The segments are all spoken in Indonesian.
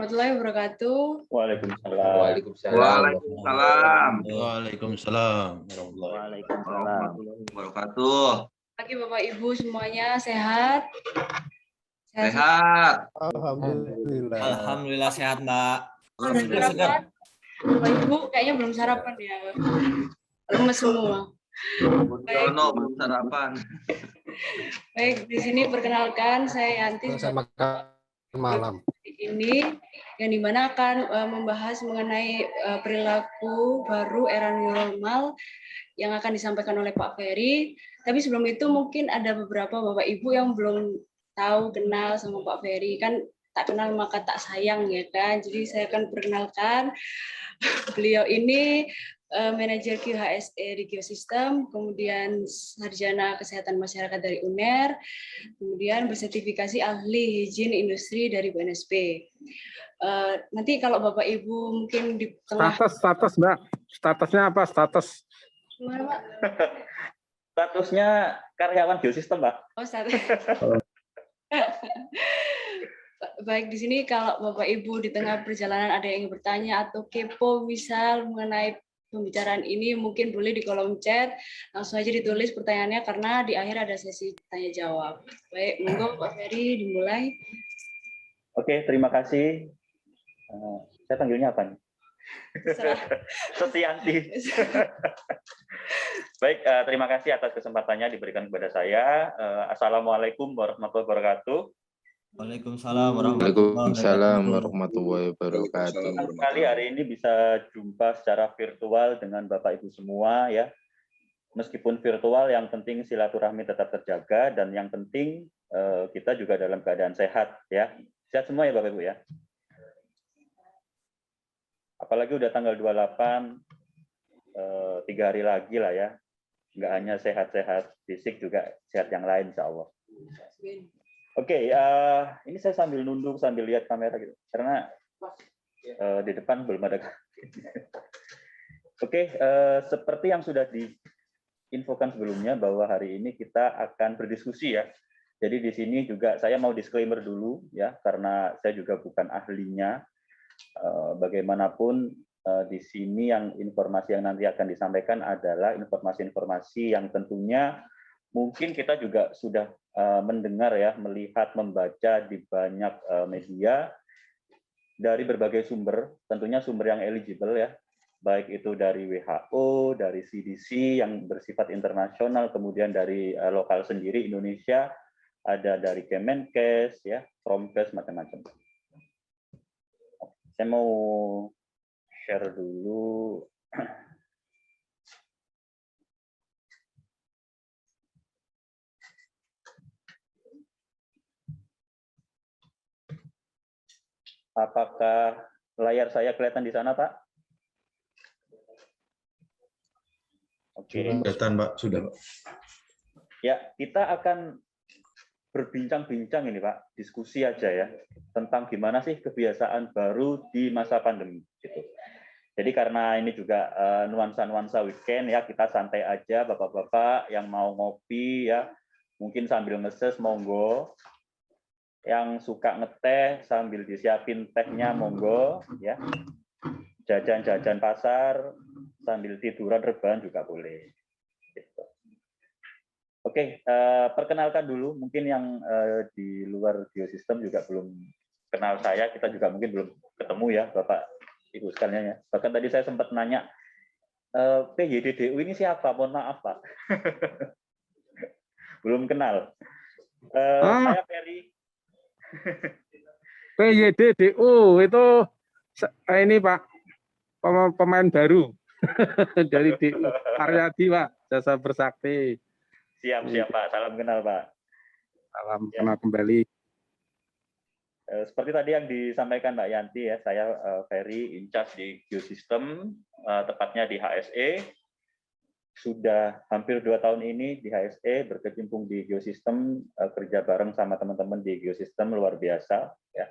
warahmatullahi wabarakatuh. Waalaikumsalam. Waalaikumsalam. Waalaikumsalam. Warahmatullahi wabarakatuh. Pagi Bapak Ibu semuanya sehat? Sehat. Alhamdulillah. Alhamdulillah sehat, Mbak. Sudah sarapan? Bapak Ibu kayaknya belum sarapan ya. Lemes semua. Jono belum sarapan. Baik, di sini perkenalkan saya Yanti. Saya makan malam. Ini yang dimana akan membahas mengenai perilaku baru era new normal yang akan disampaikan oleh Pak Ferry. Tapi sebelum itu mungkin ada beberapa Bapak Ibu yang belum tahu kenal sama Pak Ferry. Kan tak kenal maka tak sayang ya kan. Jadi saya akan perkenalkan beliau ini manajer QHSE di Geosistem, kemudian sarjana kesehatan masyarakat dari UNER, kemudian bersertifikasi ahli higien industri dari BNSP. Nanti kalau Bapak Ibu mungkin di tengah Status Mbak, statusnya apa? Status gimana, Pak? Statusnya karyawan Geosistem, Mbak. Oh, status. Baik, di sini kalau Bapak Ibu di tengah perjalanan ada yang ingin bertanya atau kepo misal mengenai pembicaraan ini, mungkin boleh di kolom chat, langsung aja ditulis pertanyaannya karena di akhir ada sesi tanya jawab. Baik, monggo Pak Ferry dimulai. Oke, terima kasih. Saya panggilnya apa nih? Setianti. Baik, terima kasih atas kesempatannya diberikan kepada saya. Assalamualaikum warahmatullahi wabarakatuh. Waalaikumsalam warahmatullahi wabarakatuh. Senang sekali hari ini bisa jumpa secara virtual dengan Bapak Ibu semua ya. Meskipun virtual, yang penting silaturahmi tetap terjaga dan yang penting kita juga dalam keadaan sehat ya. Sehat semua ya Bapak Ibu ya. Apalagi udah tanggal 28, 3 hari lagi lah ya. Nggak hanya sehat-sehat fisik, juga sehat yang lain insya Allah. Oke, ini saya sambil nunduk, sambil lihat kamera gitu, karena di depan belum ada. Oke, seperti yang sudah diinfokan sebelumnya bahwa hari ini kita akan berdiskusi ya. Jadi di sini juga saya mau disclaimer dulu ya, karena saya juga bukan ahlinya. Bagaimanapun di sini yang informasi yang nanti akan disampaikan adalah informasi-informasi yang tentunya mungkin kita juga sudah mendengar ya, melihat, membaca di banyak media dari berbagai sumber, tentunya sumber yang eligible ya, baik itu dari WHO, dari CDC yang bersifat internasional, kemudian dari lokal sendiri Indonesia, ada dari Kemenkes ya, Promkes, macam-macam. Saya mau share dulu. Apakah layar saya kelihatan di sana, Pak? Oke. Kelihatan, Pak. Sudah, Pak. Ya, kita akan berbincang-bincang ini, Pak. Diskusi aja ya. Tentang gimana sih kebiasaan baru di masa pandemi. Gitu. Jadi karena ini juga nuansa-nuansa weekend ya, kita santai aja, Bapak-Bapak yang mau ngopi ya. Mungkin sambil ngeses, monggo. Yang suka ngeteh sambil disiapin tehnya monggo ya, jajan-jajan pasar sambil tiduran rebahan juga boleh gitu. Oke, perkenalkan dulu mungkin yang di luar Geosistem juga belum kenal saya, kita juga mungkin belum ketemu ya Bapak Ibu sekalian ya. Bahkan tadi saya sempat nanya PYDDU ini siapa, mohon maaf Pak. Belum kenal. Saya Ferry. PYDDU itu ini Pak, pemain baru dari DU Aryadi Pak, Jasa Bersakti. Siap Pak, salam kenal Pak. Salam kenal kembali. Seperti tadi yang disampaikan Mbak Yanti ya, saya Ferry, in charge di Geosistem, tepatnya di HSE. Sudah hampir 2 tahun ini di HSE, berkecimpung di Geosistem, kerja bareng sama teman-teman di Geosistem luar biasa ya.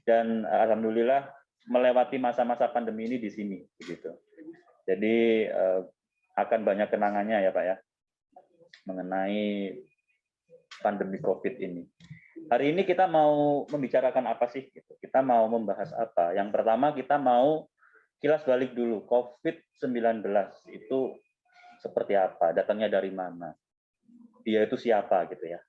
Dan alhamdulillah melewati masa-masa pandemi ini di sini begitu. Jadi akan banyak kenangannya ya Pak ya mengenai pandemi Covid ini. Hari ini kita mau membicarakan apa sih? Kita mau membahas apa? Yang pertama kita mau kilas balik dulu. COVID-19 itu seperti apa? Datangnya dari mana? Dia itu siapa gitu ya.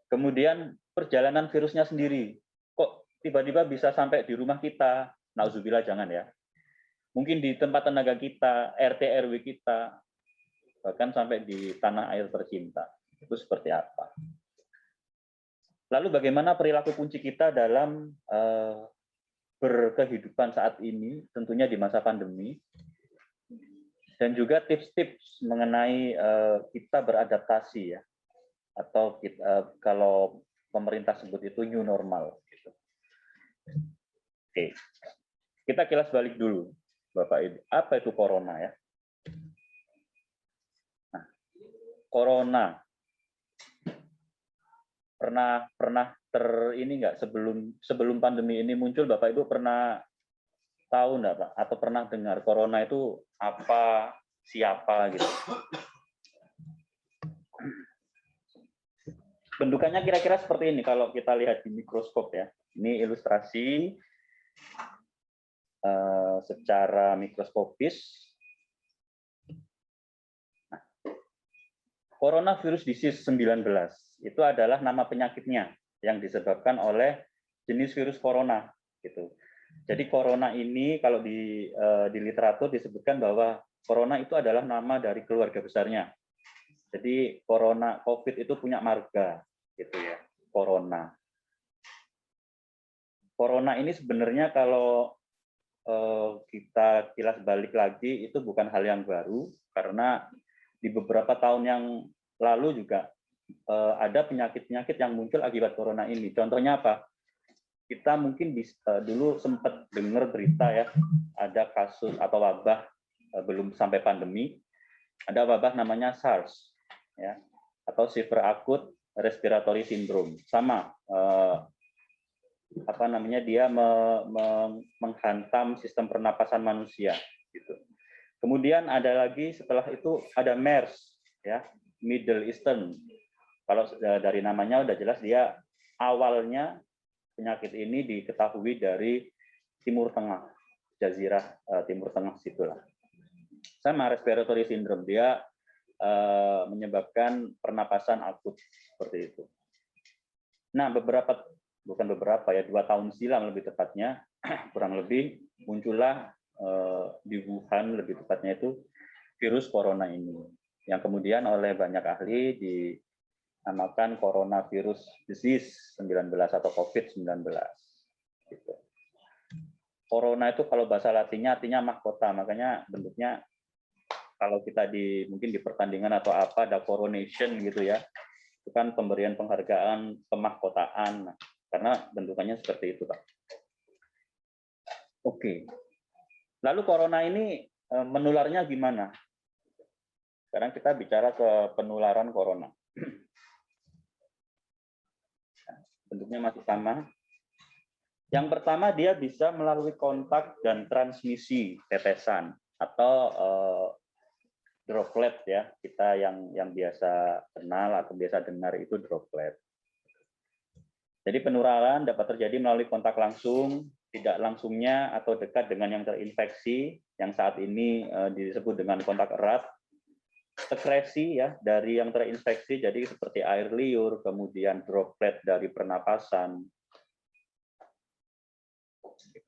Kemudian perjalanan virusnya sendiri. Kok tiba-tiba bisa sampai di rumah kita? Nauzubillah, jangan ya. Mungkin di tempat tenaga kita, RT RW kita, bahkan sampai di tanah air tercinta. Itu seperti apa? Lalu bagaimana perilaku kunci kita dalam berkehidupan saat ini, tentunya di masa pandemi, dan juga tips-tips mengenai kita beradaptasi ya, atau kalau pemerintah sebut itu new normal. Gitu. Oke, kita kilas balik dulu, Bapak Ibu. Apa itu corona ya? Nah, corona pernah ini nggak sebelum pandemi ini muncul, Bapak Ibu pernah tahu nggak Pak? Atau pernah dengar corona itu apa, siapa gitu? Bentukannya kira-kira seperti ini kalau kita lihat di mikroskop ya. Ini ilustrasi secara mikroskopis. Nah, coronavirus disease 19 itu adalah nama penyakitnya yang disebabkan oleh jenis virus corona gitu. Jadi corona ini kalau di literatur disebutkan bahwa corona itu adalah nama dari keluarga besarnya. Jadi corona COVID itu punya marga gitu ya. Corona. Corona ini sebenarnya kalau kita kilas balik lagi itu bukan hal yang baru, karena di beberapa tahun yang lalu juga ada penyakit-penyakit yang muncul akibat corona ini. Contohnya apa? Kita mungkin dulu sempat dengar berita ya, ada kasus atau wabah, belum sampai pandemi, ada wabah namanya SARS ya, atau Severe Acute Respiratory Syndrome. Sama dia menghantam sistem pernapasan manusia gitu. Kemudian ada lagi setelah itu ada MERS ya, Middle Eastern. Kalau dari namanya udah jelas dia awalnya penyakit ini diketahui dari Timur Tengah, Jazirah Timur Tengah situlah. Sama respiratory syndrome, dia menyebabkan pernapasan akut seperti itu. Nah, 2 tahun silam lebih tepatnya, kurang lebih muncullah di Wuhan lebih tepatnya itu virus corona ini, yang kemudian oleh banyak ahli dinamakan coronavirus disease 19 atau COVID-19. Gitu. Corona itu kalau bahasa Latinnya artinya mahkota, makanya bentuknya kalau kita mungkin di pertandingan atau apa ada coronation gitu ya, itu kan pemberian penghargaan kemahkotaan, karena bentukannya seperti itu Pak. Oke, lalu corona ini menularnya gimana? Sekarang kita bicara ke penularan corona. Bentuknya masih sama. Yang pertama, dia bisa melalui kontak dan transmisi tetesan atau droplet ya. Kita yang biasa kenal atau biasa dengar itu droplet. Jadi penularan dapat terjadi melalui kontak langsung, tidak langsungnya atau dekat dengan yang terinfeksi, yang saat ini disebut dengan kontak erat. Sekresi ya dari yang terinfeksi, jadi seperti air liur, kemudian droplet dari pernapasan,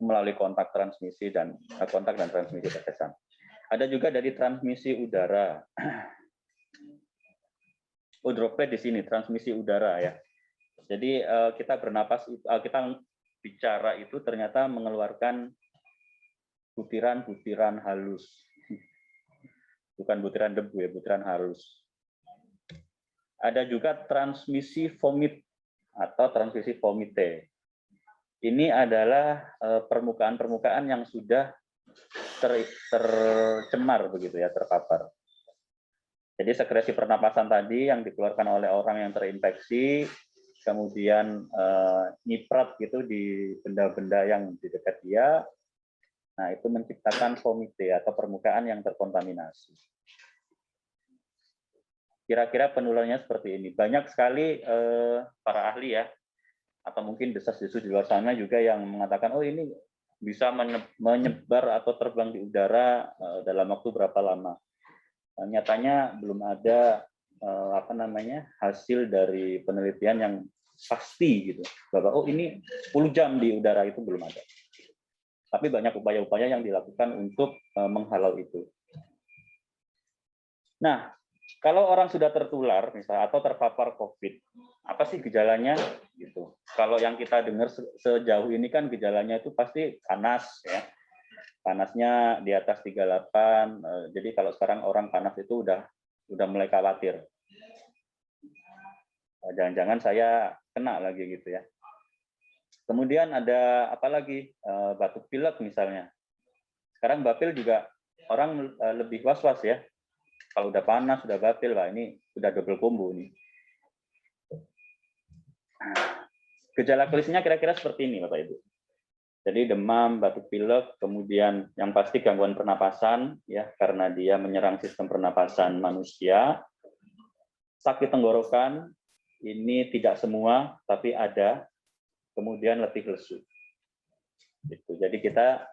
melalui kontak transmisi dan transmisi tetesan. Ada juga dari transmisi udara. Oh, droplet di sini transmisi udara ya. Jadi kita bernapas, kita bicara itu ternyata mengeluarkan butiran-butiran halus. Bukan butiran debu ya, butiran halus. Ada juga transmisi vomit atau transmisi vomite. Ini adalah permukaan-permukaan yang sudah tercemar begitu ya, terpapar. Jadi sekresi pernapasan tadi yang dikeluarkan oleh orang yang terinfeksi, kemudian nyiprat gitu di benda-benda yang di dekat dia. Nah, itu menciptakan vomite atau permukaan yang terkontaminasi. Kira-kira penularannya seperti ini. Banyak sekali para ahli ya atau mungkin desas-desus di luar sana juga yang mengatakan, oh ini bisa menyebar atau terbang di udara dalam waktu berapa lama. Nyatanya belum ada hasil dari penelitian yang pasti gitu, bahwa oh ini 10 jam di udara, itu belum ada. Tapi banyak upaya-upaya yang dilakukan untuk menghalau itu. Nah, kalau orang sudah tertular misalnya atau terpapar COVID, apa sih gejalanya gitu? Kalau yang kita dengar sejauh ini kan gejalanya itu pasti panas ya. Panasnya di atas 38. Jadi kalau sekarang orang panas itu udah mulai khawatir. Jangan-jangan saya kena lagi gitu ya. Kemudian ada apa lagi? Batuk pilek misalnya. Sekarang bapil juga orang lebih was-was ya. Kalau udah panas, udah bapil, wah ini udah double combo nih. Gejala klinisnya kira-kira seperti ini, Bapak Ibu. Jadi demam, batuk pilek, kemudian yang pasti gangguan pernapasan, ya karena dia menyerang sistem pernapasan manusia. Sakit tenggorokan, ini tidak semua, tapi ada. Kemudian letih lesu. Gitu. Jadi kita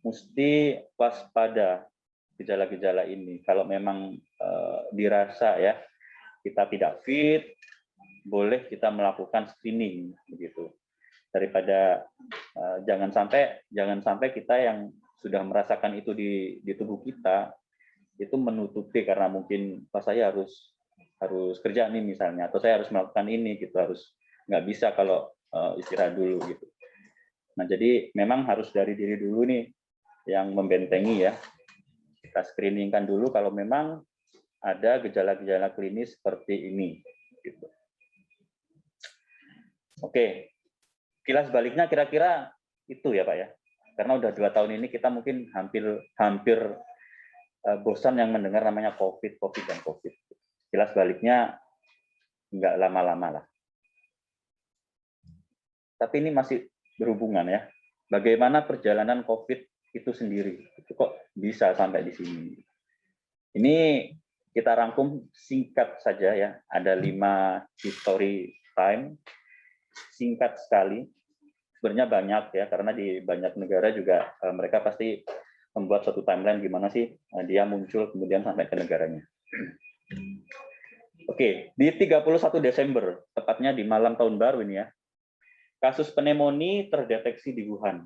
mesti waspada gejala-gejala ini. Kalau memang dirasa ya kita tidak fit, boleh kita melakukan screening begitu. Daripada jangan sampai kita yang sudah merasakan itu di tubuh kita itu menutupi karena mungkin saya harus kerja nih misalnya, atau saya harus melakukan ini gitu, harus nggak bisa kalau istirahat dulu gitu. Nah jadi memang harus dari diri dulu nih yang membentengi ya. Kita screeningkan dulu kalau memang ada gejala-gejala klinis seperti ini. Gitu. Oke, kilas baliknya kira-kira itu ya Pak ya. Karena udah 2 tahun ini kita mungkin hampir bosan yang mendengar namanya COVID. Kilas baliknya nggak lama-lama lah. Tapi ini masih berhubungan ya. Bagaimana perjalanan COVID itu sendiri, itu kok bisa sampai di sini. Ini kita rangkum singkat saja ya, ada 5 history time, singkat sekali. Sebenarnya banyak ya, karena di banyak negara juga mereka pasti membuat suatu timeline gimana sih dia muncul kemudian sampai ke negaranya. Oke, di 31 Desember, tepatnya di malam tahun baru ini ya, kasus pneumonia terdeteksi di Wuhan,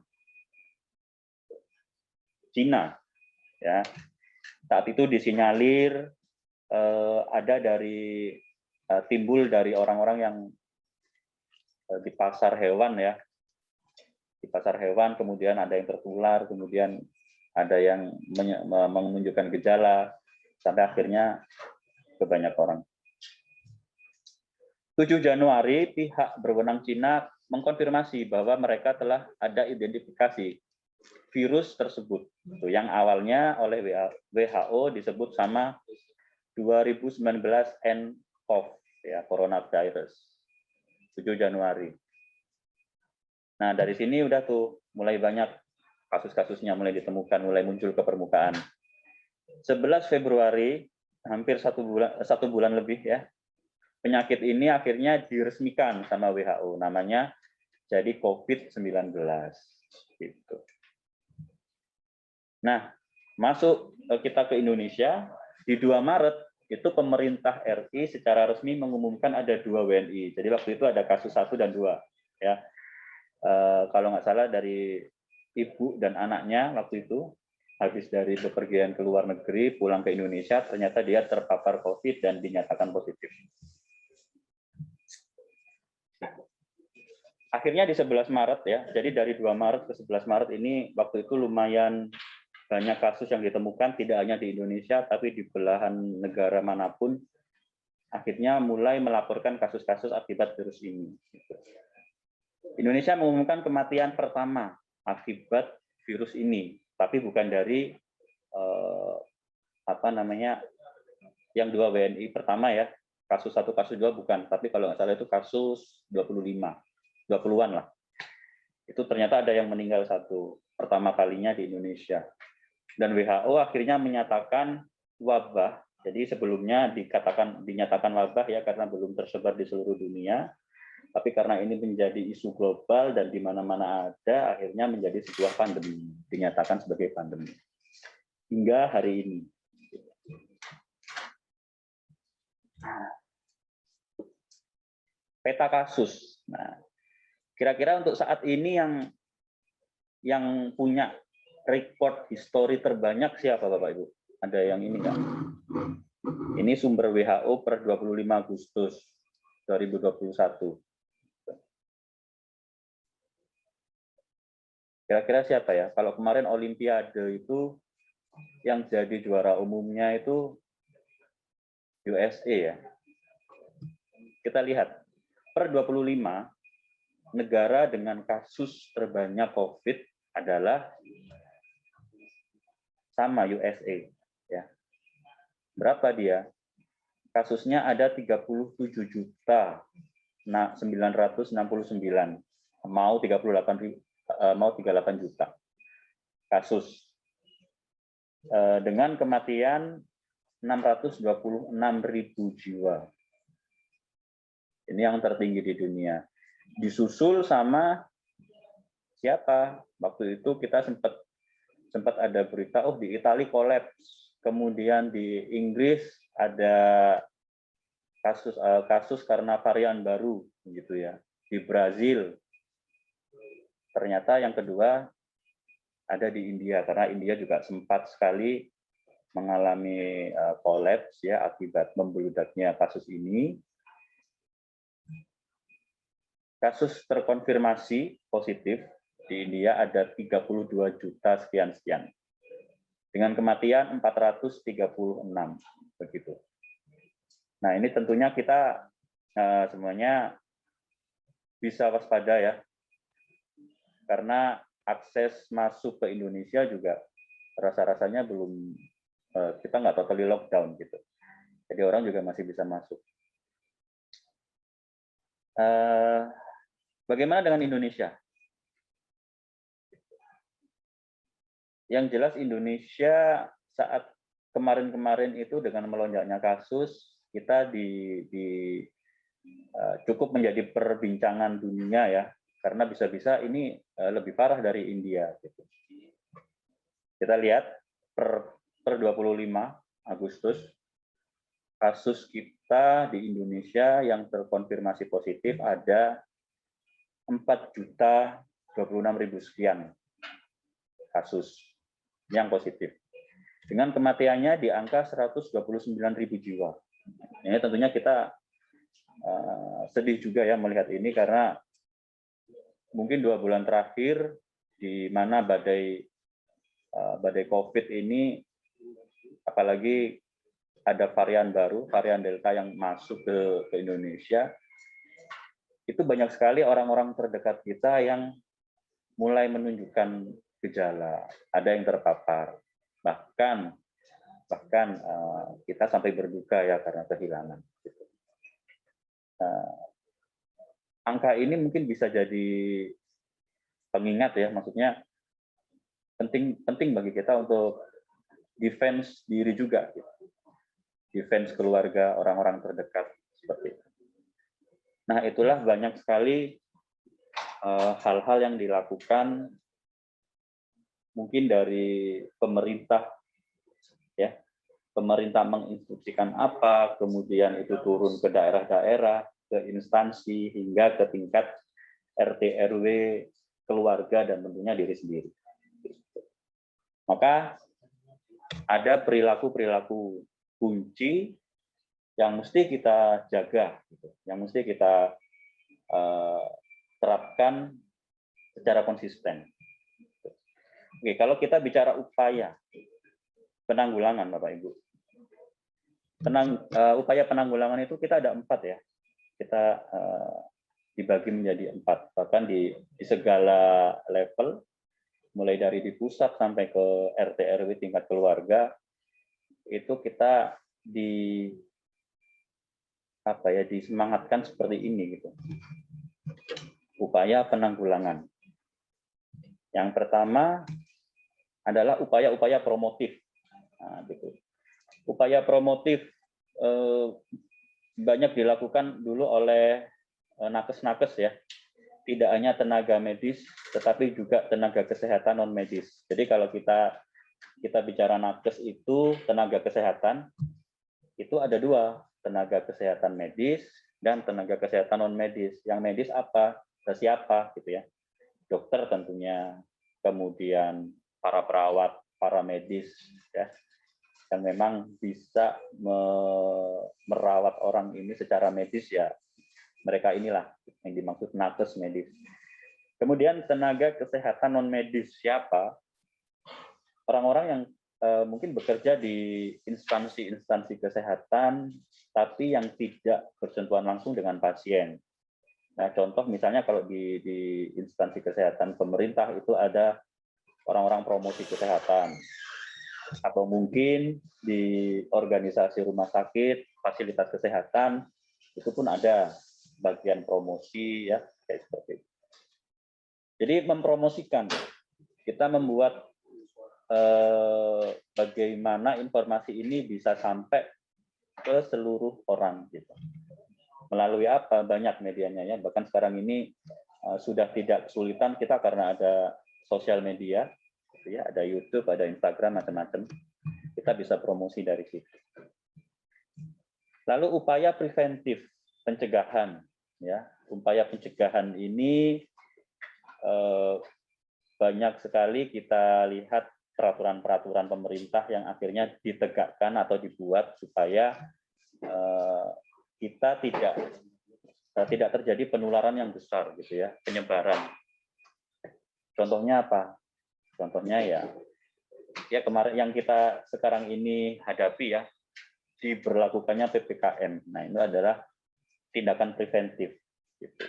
Cina. Ya, saat itu disinyalir timbul dari orang-orang yang di pasar hewan ya, di pasar hewan, kemudian ada yang tertular, kemudian ada yang menunjukkan gejala, sampai akhirnya ke banyak orang. 7 Januari, pihak berwenang Cina mengkonfirmasi bahwa mereka telah ada identifikasi virus tersebut, yang awalnya oleh WHO disebut sama 2019 nCoV, ya, coronavirus, 7 Januari. Nah, dari sini udah tuh mulai banyak kasus-kasusnya mulai ditemukan, mulai muncul ke permukaan. 11 Februari, hampir 1 bulan lebih ya, penyakit ini akhirnya diresmikan sama WHO, namanya jadi COVID-19. Gitu. Nah, masuk kita ke Indonesia, di 2 Maret, itu pemerintah RI secara resmi mengumumkan ada 2 WNI. Jadi waktu itu ada kasus 1 dan 2. Ya. Kalau nggak salah dari ibu dan anaknya waktu itu, habis dari bepergian ke luar negeri, pulang ke Indonesia, ternyata dia terpapar COVID dan dinyatakan positif. Akhirnya di 11 Maret ya, jadi dari 2 Maret ke 11 Maret ini waktu itu lumayan banyak kasus yang ditemukan, tidak hanya di Indonesia, tapi di belahan negara manapun, akhirnya mulai melaporkan kasus-kasus akibat virus ini. Indonesia mengumumkan kematian pertama akibat virus ini, tapi bukan dari yang 2 WNI pertama ya, kasus 1, kasus 2 bukan, tapi kalau nggak salah itu kasus 20-an lah. Itu ternyata ada yang meninggal 1, pertama kalinya di Indonesia. Dan WHO akhirnya menyatakan wabah, jadi sebelumnya dinyatakan wabah ya karena belum tersebar di seluruh dunia. Tapi karena ini menjadi isu global dan di mana-mana ada, akhirnya menjadi sebuah pandemi, dinyatakan sebagai pandemi. Hingga hari ini. Peta kasus. Nah, kira-kira untuk saat ini yang punya record history terbanyak siapa Bapak Ibu? Ada yang ini nggak? Ini sumber WHO per 25 Agustus 2021. Kira-kira siapa ya? Kalau kemarin Olimpiade itu yang jadi juara umumnya itu USA ya. Kita lihat, per 25 negara dengan kasus terbanyak COVID adalah sama USA. Ya. Berapa dia? Kasusnya ada 37.969, mau 38 juta kasus. Dengan kematian 626.000 jiwa. Ini yang tertinggi di dunia. Disusul sama siapa? Waktu itu kita sempat ada berita, oh di Italia kolaps. Kemudian di Inggris ada kasus karena varian baru, gitu ya. Di Brazil. Ternyata yang kedua ada di India, karena India juga sempat sekali mengalami kolaps ya akibat membeludaknya kasus ini. Kasus terkonfirmasi positif di India ada 32 juta sekian-sekian. Dengan kematian 436 begitu. Nah, ini tentunya kita semuanya bisa waspada ya. Karena akses masuk ke Indonesia juga rasa-rasanya belum, kita nggak totally lockdown gitu. Jadi orang juga masih bisa masuk. Bagaimana dengan Indonesia? Yang jelas Indonesia saat kemarin-kemarin itu dengan melonjaknya kasus, kita cukup menjadi perbincangan dunia ya, karena bisa-bisa ini lebih parah dari India. Gitu. Kita lihat per 25 Agustus, kasus kita di Indonesia yang terkonfirmasi positif ada 4.026.000 sekian kasus yang positif. Dengan kematiannya di angka 129.000 jiwa. Ini tentunya kita sedih juga ya melihat ini, karena mungkin 2 bulan terakhir di mana badai COVID ini, apalagi ada varian baru, varian Delta yang masuk ke Indonesia, itu banyak sekali orang-orang terdekat kita yang mulai menunjukkan gejala, ada yang terpapar, bahkan kita sampai berduka ya karena kehilangan. Angka ini mungkin bisa jadi pengingat ya, maksudnya penting bagi kita untuk defense diri juga, gitu. Defense keluarga, orang-orang terdekat seperti itu. Nah, itulah banyak sekali hal-hal yang dilakukan mungkin dari pemerintah ya. Pemerintah menginstruksikan apa, kemudian itu turun ke daerah-daerah, ke instansi, hingga ke tingkat RT RW, keluarga, dan tentunya diri sendiri. Maka ada perilaku-perilaku kunci yang mesti kita jaga, yang mesti kita terapkan secara konsisten. Oke, kalau kita bicara upaya penanggulangan, Bapak Ibu, upaya penanggulangan itu kita ada 4 ya. Kita dibagi menjadi 4, bahkan di segala level, mulai dari di pusat sampai ke RT RW tingkat keluarga, itu kita disemangatkan seperti ini gitu. Upaya penanggulangan. Yang pertama adalah upaya-upaya promotif. Nah, gitu. Upaya promotif banyak dilakukan dulu oleh nakes-nakes ya, tidak hanya tenaga medis, tetapi juga tenaga kesehatan non medis. Jadi kalau kita bicara nakes itu tenaga kesehatan, itu ada dua, tenaga kesehatan medis dan tenaga kesehatan non medis. Yang medis apa? Siapa gitu ya? Dokter tentunya, kemudian para perawat, para medis ya, yang memang bisa merawat orang ini secara medis ya. Mereka inilah yang dimaksud nakes medis. Kemudian tenaga kesehatan non medis siapa? Orang-orang yang mungkin bekerja di instansi-instansi kesehatan, tapi yang tidak bersentuhan langsung dengan pasien. Nah, contoh misalnya kalau di instansi kesehatan pemerintah itu ada orang-orang promosi kesehatan, atau mungkin di organisasi rumah sakit, fasilitas kesehatan, itu pun ada bagian promosi ya, kayak seperti itu. Jadi mempromosikan, kita membuat bagaimana informasi ini bisa sampai ke seluruh orang gitu. Melalui apa? Banyak medianya ya. Bahkan sekarang ini sudah tidak kesulitan kita karena ada sosial media, gitu ya, ada YouTube, ada Instagram, macam-macam. Kita bisa promosi dari situ. Lalu upaya preventif, pencegahan, ya. Upaya pencegahan ini banyak sekali kita lihat peraturan-peraturan pemerintah yang akhirnya ditegakkan atau dibuat supaya kita tidak terjadi penularan yang besar gitu ya, penyebaran. Contohnya apa? Contohnya ya kemarin yang kita sekarang ini hadapi ya, diberlakukannya PPKM. Nah, itu adalah tindakan preventif gitu.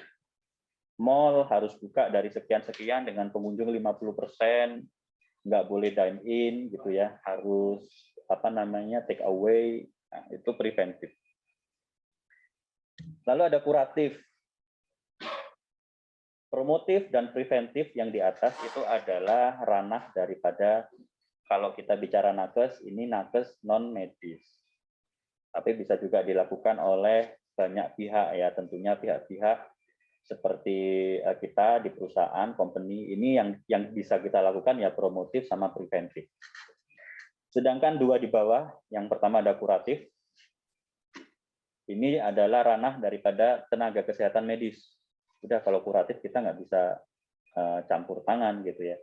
Mall harus buka dari sekian-sekian dengan pengunjung 50%, nggak boleh dine in gitu ya, harus take away. Nah, itu preventif. Lalu ada kuratif. Promotif dan preventif yang di atas itu adalah ranah daripada, kalau kita bicara nakes, ini nakes non medis. Tapi bisa juga dilakukan oleh banyak pihak ya, tentunya pihak-pihak seperti kita di perusahaan, company, ini yang bisa kita lakukan ya promotif sama preventif. Sedangkan dua di bawah, yang pertama ada kuratif, ini adalah ranah daripada tenaga kesehatan medis. Udah, kalau kuratif kita nggak bisa campur tangan gitu ya.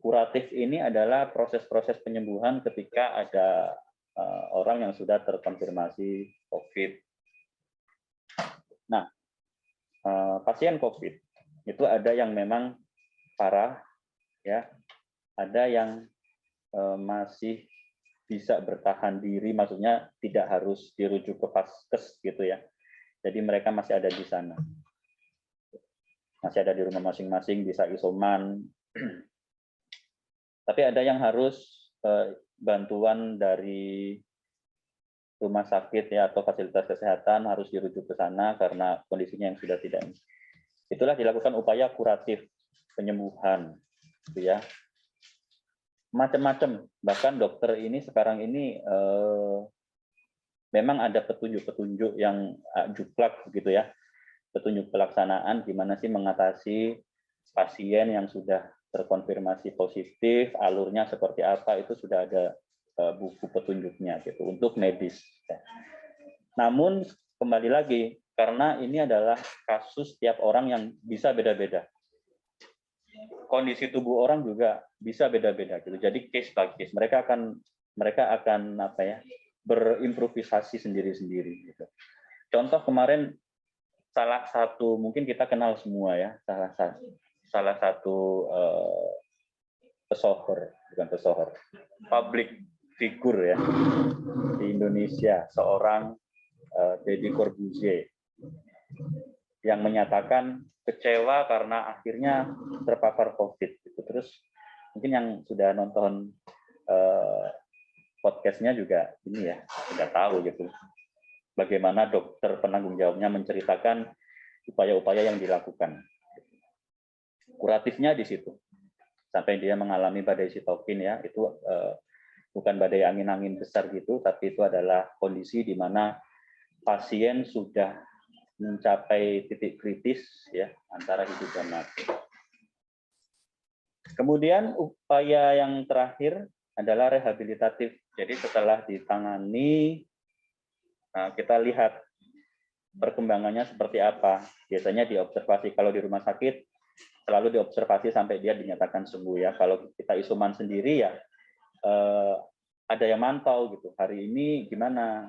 Kuratif ini adalah proses-proses penyembuhan ketika ada orang yang sudah terkonfirmasi COVID. Nah, pasien COVID itu ada yang memang parah, ya, ada yang masih bisa bertahan diri, maksudnya tidak harus dirujuk ke vaskes gitu ya. Jadi mereka masih ada di sana, masih ada di rumah masing-masing, bisa isoman. Tapi ada yang harus bantuan dari rumah sakit ya atau fasilitas kesehatan, harus dirujuk ke sana karena kondisinya yang sudah tidak. Itulah dilakukan upaya kuratif, penyembuhan gitu ya. Macam-macam, bahkan dokter ini sekarang ini memang ada petunjuk-petunjuk yang juklak begitu ya, petunjuk pelaksanaan gimana sih mengatasi pasien yang sudah terkonfirmasi positif, alurnya seperti apa, itu sudah ada buku petunjuknya gitu untuk medis. Namun kembali lagi, karena ini adalah kasus tiap orang yang bisa beda-beda. Kondisi tubuh orang juga bisa beda-beda gitu. Jadi case by case. Mereka akan berimprovisasi sendiri-sendiri gitu. Contoh kemarin salah satu, mungkin kita kenal semua ya, salah satu public figure ya di Indonesia, seorang Deddy Corbuzier yang menyatakan kecewa karena akhirnya terpapar COVID. Gitu. Terus mungkin yang sudah nonton podcastnya juga ini ya sudah tahu gitu bagaimana dokter penanggung jawabnya menceritakan upaya-upaya yang dilakukan. Kuratifnya di situ sampai dia mengalami badai sitokin ya, itu bukan badai angin-angin besar gitu, tapi itu adalah kondisi di mana pasien sudah mencapai titik kritis ya antara hidup dan mati. Kemudian upaya yang terakhir adalah rehabilitatif. Jadi setelah ditangani, kita lihat perkembangannya seperti apa. Biasanya diobservasi kalau di rumah sakit selalu diobservasi sampai dia dinyatakan sembuh ya. Kalau kita isoman sendiri ya ada yang mantau gitu. Hari ini gimana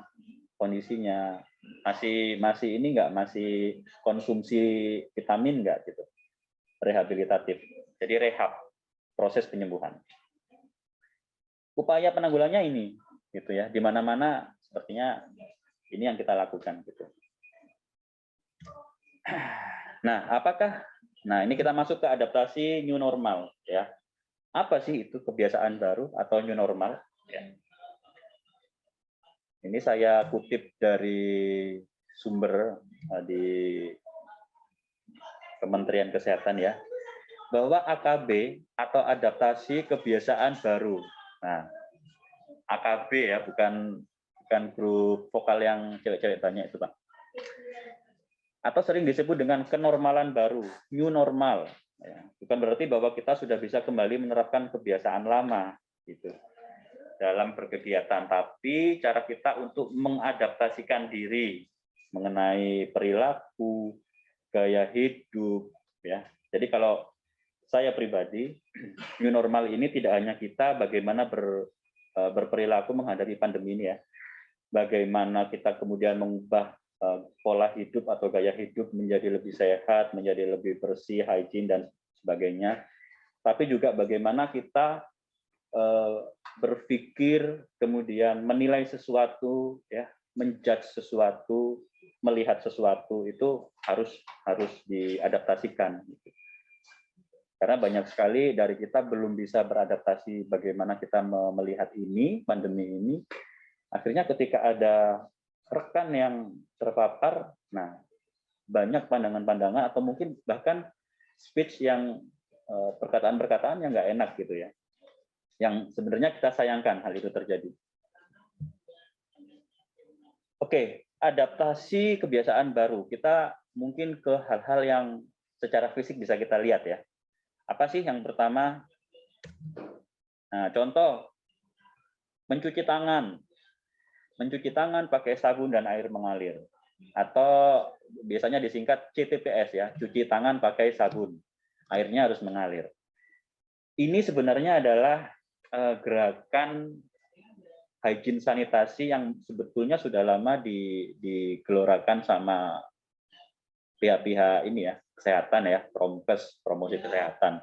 kondisinya? Masih ini enggak, masih konsumsi vitamin enggak gitu. Rehabilitatif. Jadi rehab, proses penyembuhan. Upaya penanggulannya ini gitu ya. Di mana-mana sepertinya ini yang kita lakukan gitu. Nah, nah ini kita masuk ke adaptasi new normal ya. Apa sih itu kebiasaan baru atau new normal? Ya. Ini saya kutip dari sumber di Kementerian Kesehatan ya, bahwa AKB atau adaptasi kebiasaan baru. Nah, AKB ya, bukan grup vokal yang cewek-cewek banyak itu Pak. Atau sering disebut dengan kenormalan baru, new normal. Ya, bukan berarti bahwa kita sudah bisa kembali menerapkan kebiasaan lama gitu dalam berkegiatan, tapi cara kita untuk mengadaptasikan diri mengenai perilaku, gaya hidup ya. Jadi kalau saya pribadi, new normal ini tidak hanya kita bagaimana berperilaku menghadapi pandemi ini ya. Bagaimana kita kemudian mengubah pola hidup atau gaya hidup menjadi lebih sehat, menjadi lebih bersih, hygiene dan sebagainya. Tapi juga bagaimana kita berpikir, kemudian menilai sesuatu, ya, menjudge sesuatu, melihat sesuatu itu harus diadaptasikan. Karena banyak sekali dari kita belum bisa beradaptasi bagaimana kita melihat ini, pandemi ini. Akhirnya ketika ada rekan yang terpapar, nah banyak pandangan-pandangan atau mungkin bahkan speech yang perkataan-perkataan yang nggak enak gitu ya. Yang sebenarnya kita sayangkan hal itu terjadi. Oke, adaptasi kebiasaan baru. Kita mungkin ke hal-hal yang secara fisik bisa kita lihat ya. Apa sih yang pertama? Nah, contoh, mencuci tangan. Mencuci tangan pakai sabun dan air mengalir. Atau biasanya disingkat CTPS ya, cuci tangan pakai sabun. Airnya harus mengalir. Ini sebenarnya adalah gerakan hygiene sanitasi yang sebetulnya sudah lama digelorakan sama pihak-pihak ini ya, kesehatan ya, Promkes, promosi kesehatan.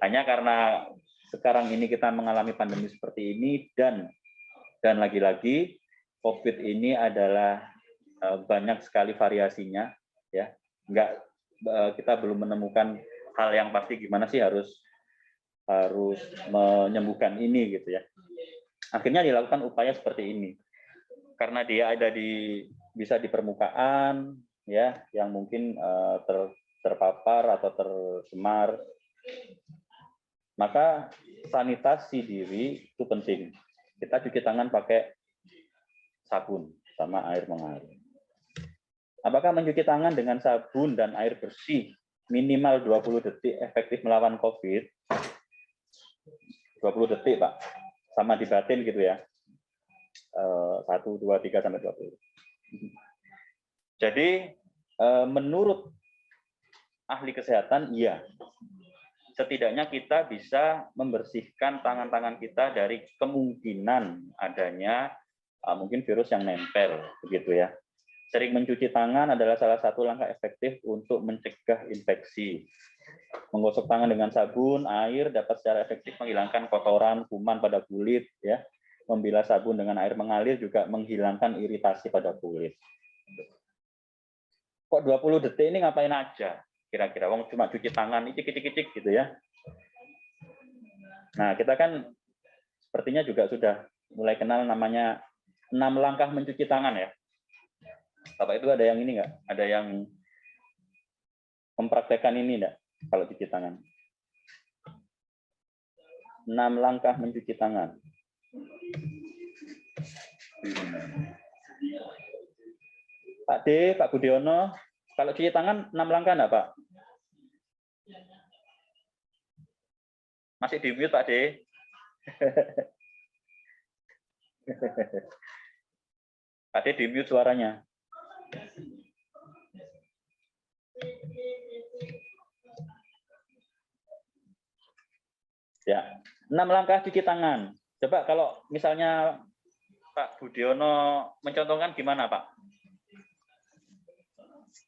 Hanya karena sekarang ini kita mengalami pandemi seperti ini dan lagi-lagi COVID ini adalah banyak sekali variasinya ya. Kita belum menemukan hal yang pasti gimana sih harus menyembuhkan ini gitu ya. Akhirnya dilakukan upaya seperti ini. Karena dia ada bisa di permukaan ya, yang mungkin terpapar atau tercemar. Maka sanitasi diri itu penting. Kita cuci tangan pakai sabun sama air mengalir. Apakah mencuci tangan dengan sabun dan air bersih minimal 20 detik efektif melawan COVID? 20 detik, Pak. Sama di batin gitu ya. 1, 2, 3, sampai 20. Jadi, menurut ahli kesehatan, iya. Setidaknya kita bisa membersihkan tangan-tangan kita dari kemungkinan adanya mungkin virus yang nempel, begitu ya. Sering mencuci tangan adalah salah satu langkah efektif untuk mencegah infeksi. Menggosok tangan dengan sabun, air dapat secara efektif menghilangkan kotoran, kuman pada kulit, ya. Membilas sabun dengan air mengalir juga menghilangkan iritasi pada kulit. Kok 20 detik ini ngapain aja? Kira-kira wong cuma cuci tangan, icik-icik gitu ya. Nah, kita kan sepertinya juga sudah mulai kenal namanya 6 langkah mencuci tangan ya. Bapak itu ada yang ini enggak? Ada yang mempraktekkan ini enggak kalau cuci tangan? 6 langkah mencuci tangan. Pak Pak D, Pak Budiono, kalau cuci tangan 6 langkah enggak, Pak? Masih di mute, Pak D. Pak D di mute suaranya. Ya, 6 langkah cuci tangan. Coba kalau misalnya Pak Budiono mencontohkan gimana, Pak?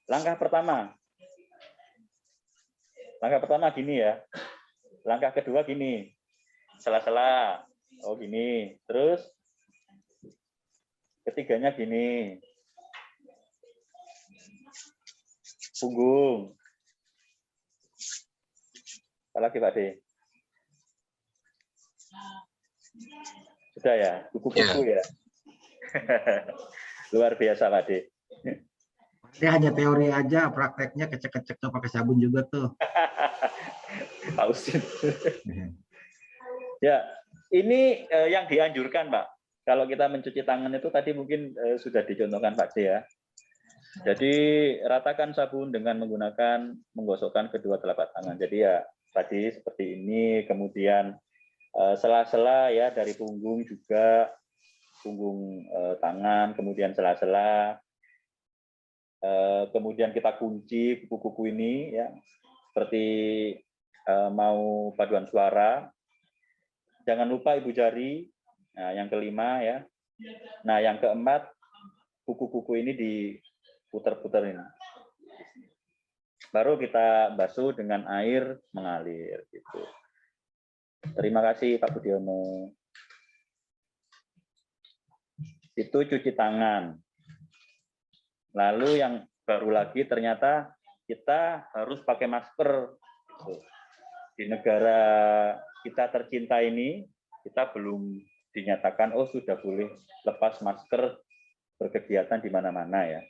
Langkah pertama gini ya. Langkah kedua gini. Sela-sela. Oh gini. Terus ketiganya gini. Punggung. Apalagi Pak D? Sudah ya, kuku-kuku ya. Luar biasa Pak D. Dia hanya teori aja, prakteknya kecek-kecek tuh pakai sabun juga tuh. Pak Usin. Ya, ini yang dianjurkan Pak. Kalau kita mencuci tangan itu tadi mungkin sudah dicontohkan Pak D ya. Jadi ratakan sabun dengan menggunakan menggosokkan kedua telapak tangan. Jadi ya tadi seperti ini, kemudian sela-sela ya dari punggung juga, punggung tangan, kemudian sela-sela. Kemudian kita kunci kuku-kuku ini ya seperti mau paduan suara. Jangan lupa ibu jari. Nah, yang kelima ya. Nah, yang keempat kuku-kuku ini diputar-putar ini. Baru kita basuh dengan air mengalir gitu. Terima kasih Pak Budiono. Itu cuci tangan. Lalu yang baru lagi ternyata kita harus pakai masker. Di negara kita tercinta ini, kita belum dinyatakan, oh sudah boleh lepas masker berkegiatan di mana-mana ya.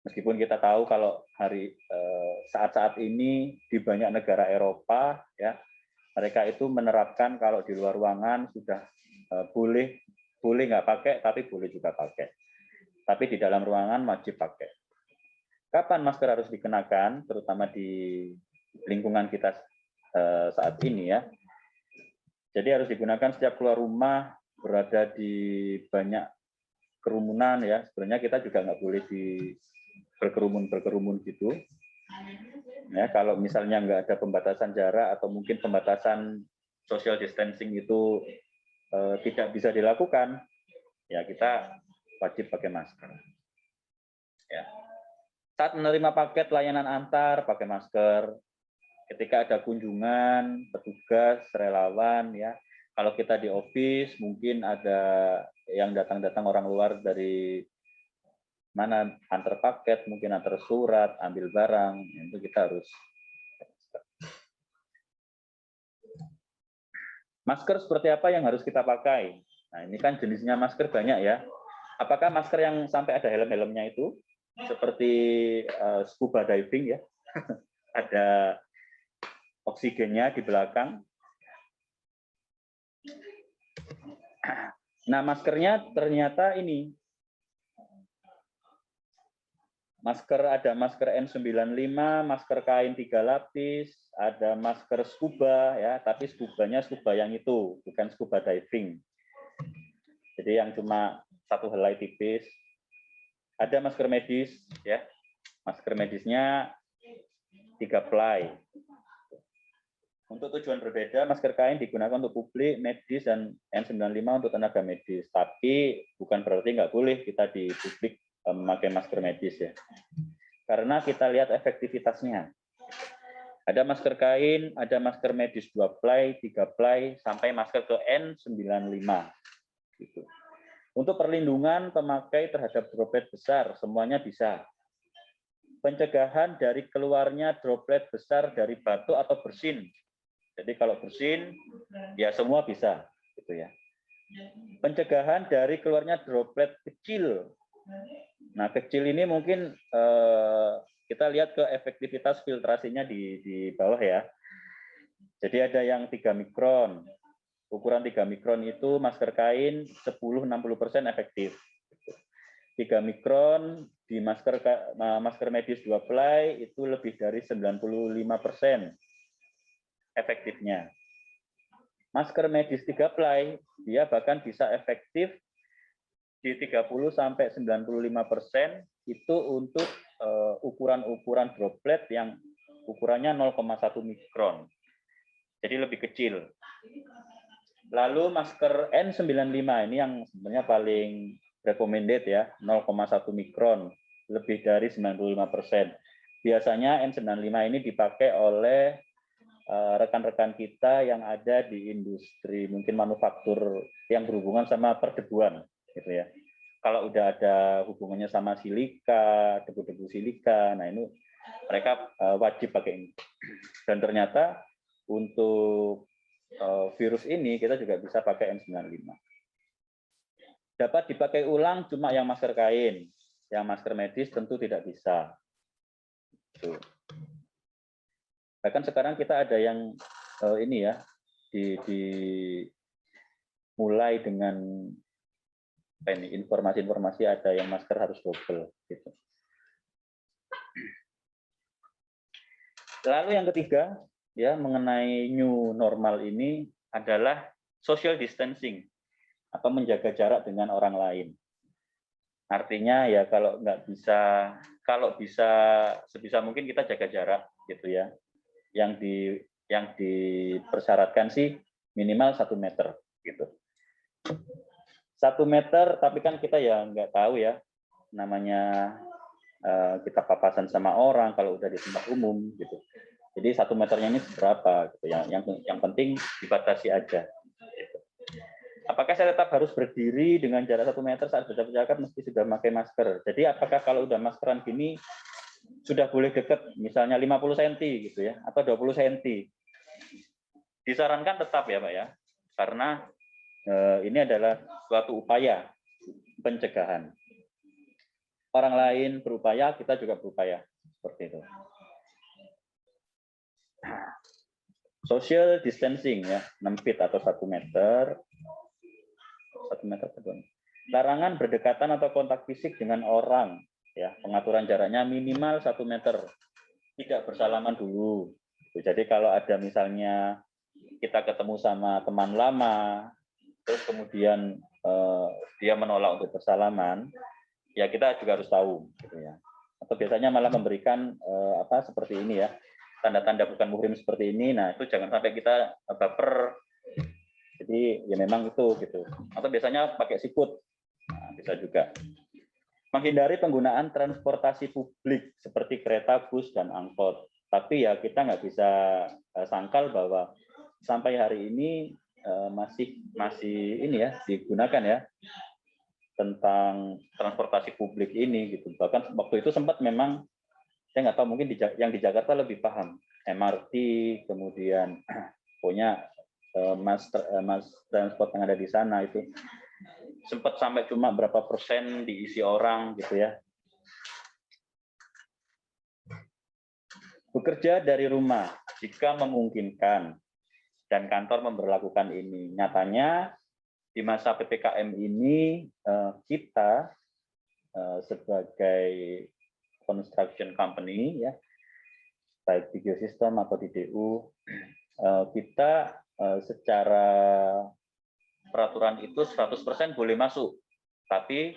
Meskipun kita tahu kalau saat-saat ini di banyak negara Eropa, ya mereka itu menerapkan kalau di luar ruangan sudah boleh nggak pakai, tapi boleh juga pakai. Tapi di dalam ruangan wajib pakai. Kapan masker harus dikenakan, terutama di lingkungan kita saat ini ya. Jadi harus digunakan setiap keluar rumah, berada di banyak kerumunan ya. Sebenarnya kita juga nggak boleh berkerumun gitu. Ya, kalau misalnya nggak ada pembatasan jarak atau mungkin pembatasan social distancing itu tidak bisa dilakukan, ya kita wajib pakai masker. Ya. Saat menerima paket layanan antar pakai masker. Ketika ada kunjungan, petugas, relawan, ya. Kalau kita di office mungkin ada yang datang orang luar dari mana antar paket, mungkin antar surat, ambil barang, itu kita harus. Masker seperti apa yang harus kita pakai? Nah, ini kan jenisnya masker banyak ya. Apakah masker yang sampai ada helm-helmnya itu seperti scuba diving ya? Ada oksigennya di belakang. Nah, maskernya ternyata ini. Ada masker N95, masker kain 3 lapis, ada masker scuba ya, tapi skubanya scuba yang itu, bukan scuba diving. Jadi yang cuma satu helai tipis. Ada masker medis ya. Masker medisnya 3 ply. Untuk tujuan berbeda, masker kain digunakan untuk publik, medis, dan N95 untuk tenaga medis. Tapi bukan berarti nggak boleh kita di publik memakai masker medis ya. Karena kita lihat efektivitasnya. Ada masker kain, ada masker medis 2 ply, 3 ply, sampai masker ke N95. Gitu. Untuk perlindungan pemakai terhadap droplet besar, semuanya bisa. Pencegahan dari keluarnya droplet besar dari batuk atau bersin. Jadi kalau bersin, ya semua bisa, gitu ya. Pencegahan dari keluarnya droplet kecil. Nah, kecil ini mungkin kita lihat ke efektivitas filtrasinya di bawah ya. Jadi ada yang 3 mikron. Ukuran 3 mikron itu masker kain 10-60% efektif. 3 mikron di masker medis 2 ply itu lebih dari 95% efektifnya. Masker medis 3 ply dia bahkan bisa efektif di 30 sampai 95% itu untuk ukuran-ukuran droplet yang ukurannya 0,1 mikron. Jadi lebih kecil. Lalu masker N95 ini yang sebenarnya paling recommended ya, 0,1 mikron, lebih dari 95%. Biasanya N95 ini dipakai oleh rekan-rekan kita yang ada di industri mungkin manufaktur yang berhubungan sama perdebuan gitu ya. Kalau udah ada hubungannya sama silika, debu-debu silika, nah ini mereka wajib pakai ini. Dan ternyata untuk virus ini kita juga bisa pakai N95. Dapat dipakai ulang cuma yang masker kain, yang masker medis tentu tidak bisa. Tuh. Bahkan sekarang kita ada yang ini ya, mulai dengan informasi-informasi ada yang masker harus double gitu. Lalu yang ketiga ya mengenai new normal ini adalah social distancing atau menjaga jarak dengan orang lain. Artinya ya kalau bisa sebisa mungkin kita jaga jarak gitu ya. Yang dipersyaratkan sih minimal 1 meter gitu. 1 meter, tapi kan kita ya nggak tahu ya, namanya kita papasan sama orang kalau udah di tempat umum gitu. Jadi 1 meternya ini berapa? Gitu. Yang penting dibatasi aja. Gitu. Apakah saya tetap harus berdiri dengan jarak 1 meter saat berjabat meski sudah memakai masker? Jadi apakah kalau udah maskeran gini sudah boleh dekat, misalnya 50 cm gitu ya, atau 20 cm? Disarankan tetap ya Pak ya, karena ini adalah suatu upaya pencegahan. Orang lain berupaya, kita juga berupaya. Seperti itu. Social distancing ya, 6 feet atau 1 meter. 1 meter. Larangan berdekatan atau kontak fisik dengan orang. Ya, pengaturan jaraknya minimal 1 meter. Tidak bersalaman dulu. Jadi kalau ada misalnya kita ketemu sama teman lama, terus kemudian dia menolak untuk bersalaman, ya kita juga harus tahu gitu ya. Atau biasanya malah memberikan seperti ini ya, tanda-tanda bukan muhrim seperti ini. Nah itu jangan sampai kita baper, jadi ya memang itu gitu. Atau biasanya pakai sikut, nah, bisa juga. Menghindari penggunaan transportasi publik seperti kereta, bus, dan angkot. Tapi ya kita nggak bisa sangkal bahwa sampai hari ini masih ini ya digunakan ya tentang transportasi publik ini gitu. Bahkan waktu itu sempat memang saya nggak tahu, mungkin yang di Jakarta lebih paham, MRT, kemudian punya mass transport yang ada di sana itu sempat sampai cuma berapa persen diisi orang gitu ya. Bekerja dari rumah jika memungkinkan dan kantor memberlakukan ini. Nyatanya di masa PPKM ini kita sebagai construction company ya, baik di Geosystem atau di DU, kita secara peraturan itu 100% boleh masuk, tapi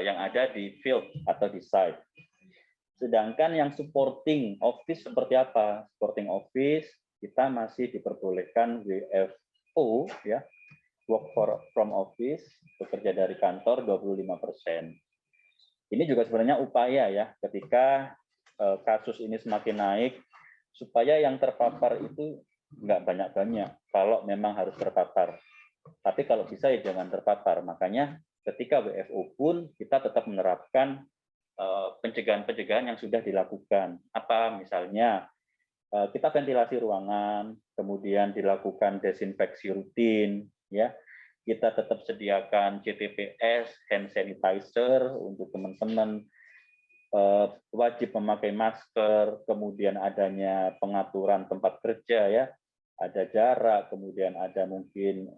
yang ada di field atau di site. Sedangkan yang supporting office seperti apa? Supporting office kita masih diperbolehkan WFO ya, work from office, bekerja dari kantor 25%. Ini juga sebenarnya upaya ya, ketika kasus ini semakin naik, supaya yang terpapar itu nggak banyak-banyak, kalau memang harus terpapar. Tapi kalau bisa ya jangan terpapar. Makanya ketika WFO pun kita tetap menerapkan pencegahan-pencegahan yang sudah dilakukan. Apa misalnya kita ventilasi ruangan, kemudian dilakukan desinfeksi rutin, ya. Kita tetap sediakan CTPS, hand sanitizer untuk teman-teman, wajib memakai masker, kemudian adanya pengaturan tempat kerja, ya, ada jarak, kemudian ada mungkin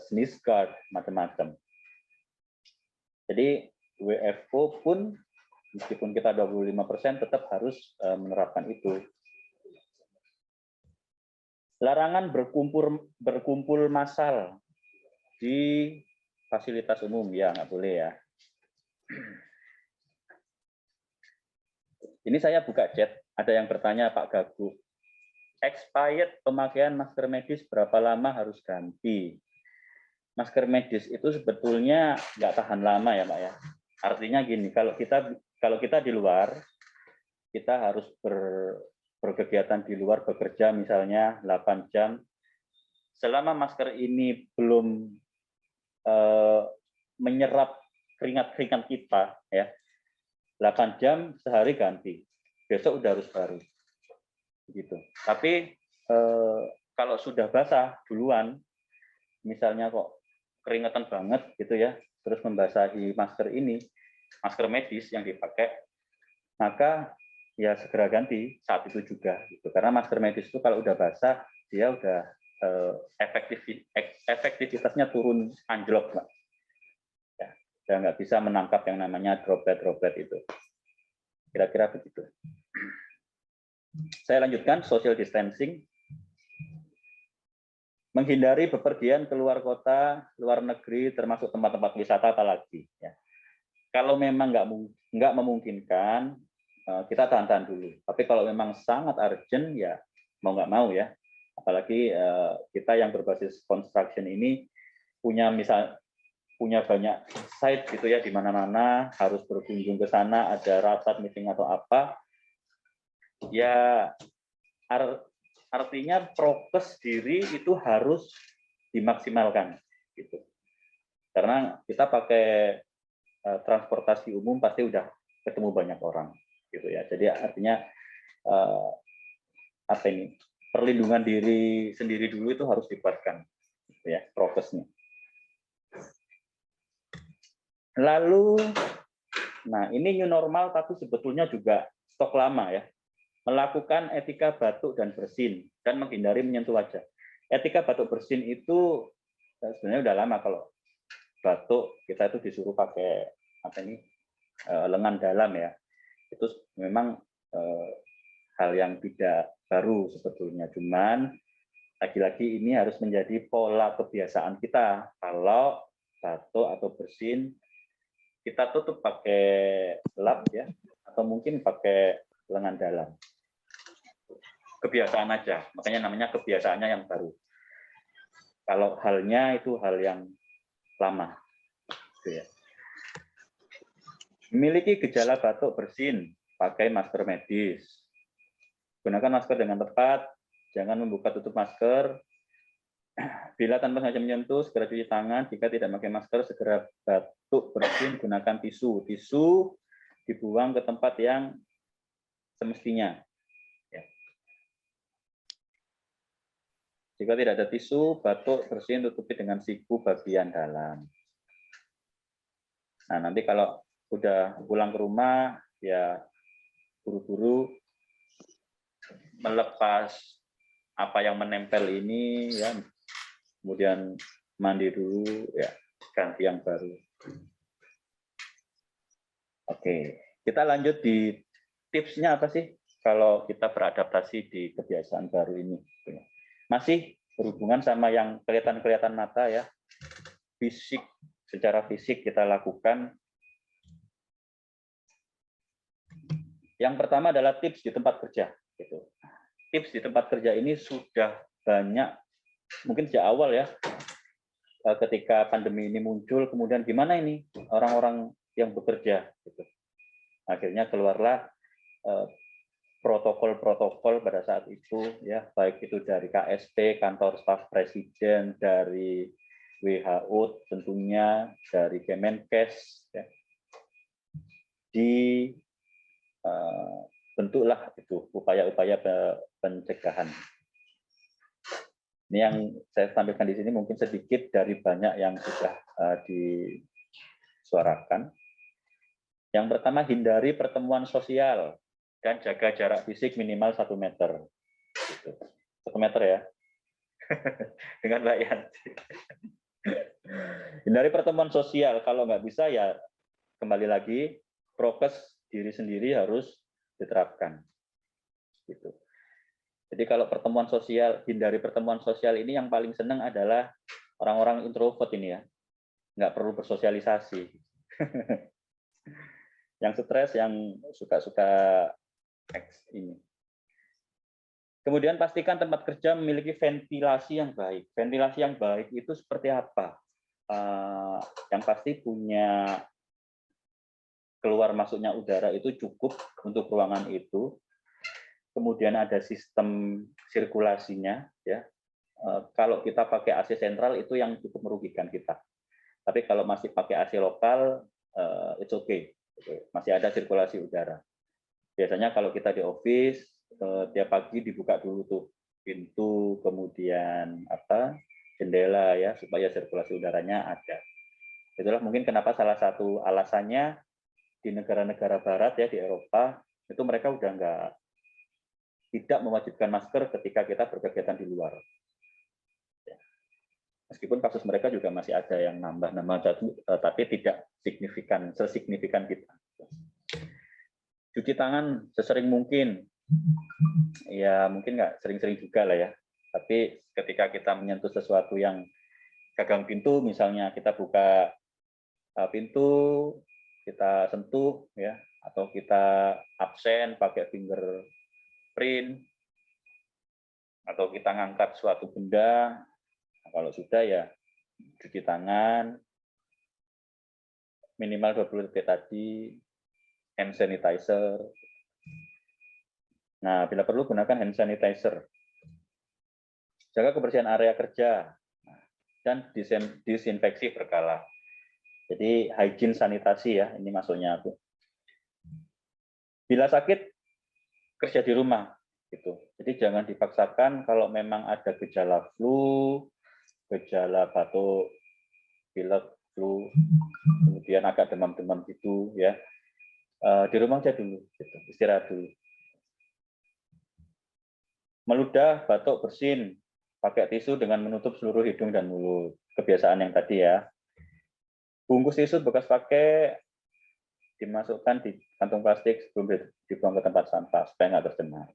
sneeze guard, macam-macam. Jadi WFO pun meskipun kita 25% tetap harus menerapkan itu. Larangan berkumpul massal di fasilitas umum, ya nggak boleh ya. Ini saya buka chat, ada yang bertanya Pak Gagu, expired pemakaian masker medis berapa lama harus ganti? Masker medis itu sebetulnya nggak tahan lama ya Pak ya. Artinya gini, kalau kita di luar, kita harus berkegiatan di luar, bekerja misalnya 8 jam. Selama masker ini belum menyerap keringat-keringat kita, ya 8 jam sehari ganti, besok udah harus baru, gitu. Tapi kalau sudah basah duluan, misalnya kok keringetan banget gitu ya, terus membasahi masker ini, masker medis yang dipakai, maka ya segera ganti saat itu juga, gitu. Karena masker medis itu kalau udah basah, dia udah efektivitasnya turun anjlok, Pak. Ya, udah nggak bisa menangkap yang namanya droplet-droplet itu. Kira-kira begitu. Saya lanjutkan, social distancing. Menghindari bepergian keluar kota, luar negeri, termasuk tempat-tempat wisata apalagi. Ya. Kalau memang nggak memungkinkan, kita tahan-tahan dulu. Tapi kalau memang sangat urgent, ya mau nggak mau ya. Apalagi kita yang berbasis construction ini punya banyak site gitu ya, di mana-mana harus berkunjung ke sana, ada rapat, meeting atau apa. Ya artinya prokes diri itu harus dimaksimalkan gitu. Karena kita pakai transportasi umum pasti udah ketemu banyak orang gitu ya. Jadi artinya perlindungan diri sendiri dulu itu harus dikuatkan, gitu ya, prokesnya. Lalu, nah ini new normal tapi sebetulnya juga stok lama ya. Melakukan etika batuk dan bersin dan menghindari menyentuh wajah. Etika batuk bersin itu sebenarnya udah lama. Kalau batuk kita itu disuruh pakai lengan dalam ya. Itu memang hal yang tidak baru sebetulnya, cuman lagi-lagi ini harus menjadi pola kebiasaan kita. Kalau batuk atau bersin, kita tutup pakai lap ya, atau mungkin pakai lengan dalam. Kebiasaan aja, makanya namanya kebiasaannya yang baru. Kalau halnya itu hal yang lama. Gitu ya. Memiliki gejala batuk bersin, pakai masker medis. Gunakan masker dengan tepat, jangan membuka tutup masker. Bila tanpa sengaja menyentuh, segera cuci tangan. Jika tidak pakai masker, segera batuk bersin, gunakan tisu. Tisu dibuang ke tempat yang semestinya. Ya. Jika tidak ada tisu, batuk bersin tutupi dengan siku bagian dalam. Nah, nanti kalau udah pulang ke rumah, ya buru-buru melepas apa yang menempel ini ya, kemudian mandi dulu ya, ganti yang baru. Oke, kita lanjut di tipsnya apa sih kalau kita beradaptasi di kebiasaan baru ini. Masih berhubungan sama yang kelihatan mata ya, fisik, secara fisik kita lakukan. Yang pertama adalah tips di tempat kerja. Gitu. Tips di tempat kerja ini sudah banyak, mungkin sejak awal ya, ketika pandemi ini muncul, kemudian gimana ini orang-orang yang bekerja. Gitu. Akhirnya keluarlah protokol-protokol pada saat itu, ya, baik itu dari KSP, kantor staf presiden, dari WHO tentunya, dari Kemenkes, ya. Bentuklah itu upaya-upaya pencegahan. Ini yang saya tampilkan di sini mungkin sedikit dari banyak yang sudah disuarakan. Yang pertama, hindari pertemuan sosial dan jaga jarak fisik minimal 1 meter. 1 meter ya, dengan Mbak Yanti. Hindari pertemuan sosial, kalau nggak bisa ya kembali lagi prokes diri sendiri harus diterapkan. Gitu. Jadi kalau pertemuan sosial, hindari pertemuan sosial ini yang paling senang adalah orang-orang introvert ini ya. Nggak perlu bersosialisasi. Yang stres, yang suka-suka ini. Kemudian pastikan tempat kerja memiliki ventilasi yang baik. Ventilasi yang baik itu seperti apa? Yang pasti punya keluar masuknya udara itu cukup untuk ruangan itu. Kemudian ada sistem sirkulasinya, ya. Kalau kita pakai AC sentral itu yang cukup merugikan kita. Tapi kalau masih pakai AC lokal, it's okay. Masih ada sirkulasi udara. Biasanya kalau kita di office, tiap pagi dibuka dulu tuh pintu, kemudian jendela ya, supaya sirkulasi udaranya ada. Itulah mungkin kenapa salah satu alasannya di negara-negara barat ya, di Eropa, itu mereka udah tidak mewajibkan masker ketika kita berkegiatan di luar. Ya. Meskipun kasus mereka juga masih ada yang nambah-nambah, tapi tidak sesignifikan kita. Cuci tangan sesering mungkin. Ya mungkin nggak sering-sering juga lah ya. Tapi ketika kita menyentuh sesuatu yang gagang pintu, misalnya kita buka pintu, kita sentuh ya, atau kita absen pakai fingerprint, atau kita ngangkat suatu benda, kalau sudah ya cuci tangan, minimal 20 detik tadi, hand sanitizer. Nah, bila perlu gunakan hand sanitizer. Jaga kebersihan area kerja dan disinfeksi berkala. Jadi hygiene sanitasi ya, ini maksudnya aku. Bila sakit, kerja di rumah gitu. Jadi jangan dipaksakan kalau memang ada gejala flu, gejala batuk, pilek, flu, kemudian agak demam-demam gitu ya. Di rumah aja dulu, gitu. Istirahat dulu. Meludah, batuk, bersin, pakai tisu dengan menutup seluruh hidung dan mulut. Kebiasaan yang tadi ya. Bungkus tisu bekas pakai dimasukkan di kantong plastik sebelum dibuang ke tempat sampah supaya nggak tercemar.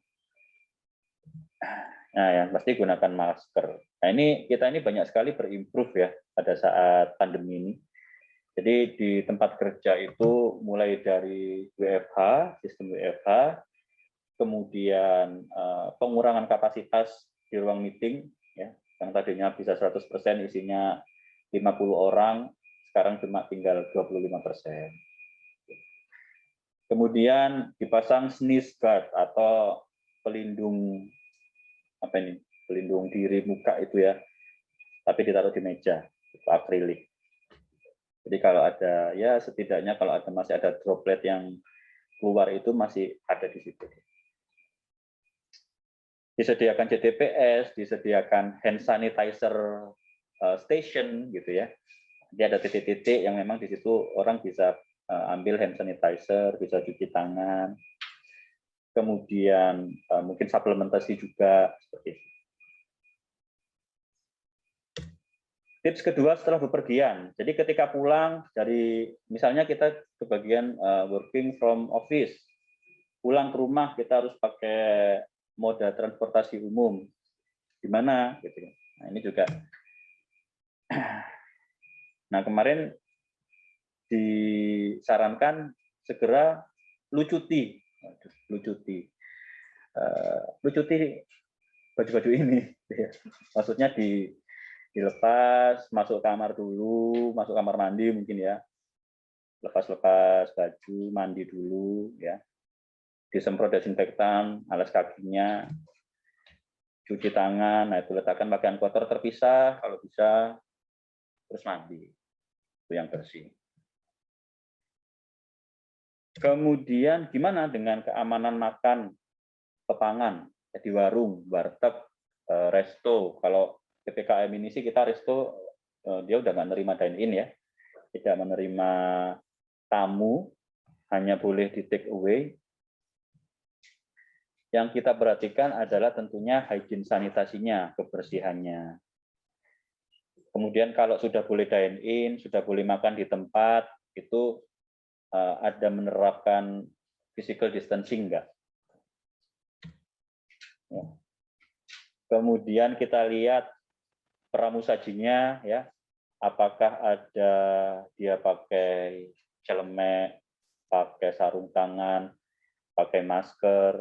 Nah, yang pasti gunakan masker. Nah, kita ini banyak sekali berimprove ya pada saat pandemi ini. Jadi di tempat kerja itu mulai dari WFH, sistem WFH, kemudian pengurangan kapasitas di ruang meeting, ya, yang tadinya bisa 100% isinya 50 orang, sekarang cuma tinggal 25%. Kemudian dipasang sneeze guard atau pelindung pelindung diri muka itu ya, tapi ditaruh di meja, itu akrilik. Jadi kalau ada ya setidaknya kalau masih ada droplet yang keluar itu masih ada di situ. Disediakan JTPS, disediakan hand sanitizer station gitu ya. Jadi ada titik-titik yang memang di situ orang bisa ambil hand sanitizer, bisa cuci tangan. Kemudian mungkin suplementasi juga seperti itu. Tips kedua setelah bepergian. Jadi ketika pulang dari misalnya kita kebagian working from office, pulang ke rumah kita harus pakai moda transportasi umum, di mana gitu. Nah, ini juga. Nah, kemarin disarankan segera lucuti baju-baju ini. Maksudnya dilepas, masuk kamar dulu, masuk kamar mandi mungkin ya. Lepas-lepas baju, mandi dulu ya. Disemprot desinfektan, alas kakinya, cuci tangan, nah itu letakkan pakaian kotor terpisah kalau bisa, terus mandi, itu yang bersih. Kemudian gimana dengan keamanan makan pepangan di warung, warteg, resto. Kalau PPKM ini sih kita resto dia udah nggak menerima dine-in ya, tidak menerima tamu, hanya boleh di take away. Yang kita perhatikan adalah tentunya hygiene sanitasinya, kebersihannya. Kemudian kalau sudah boleh dine-in, sudah boleh makan di tempat, itu ada menerapkan physical distancing enggak. Ya. Kemudian kita lihat pramusajinya, ya, apakah ada dia pakai celemek, pakai sarung tangan, pakai masker,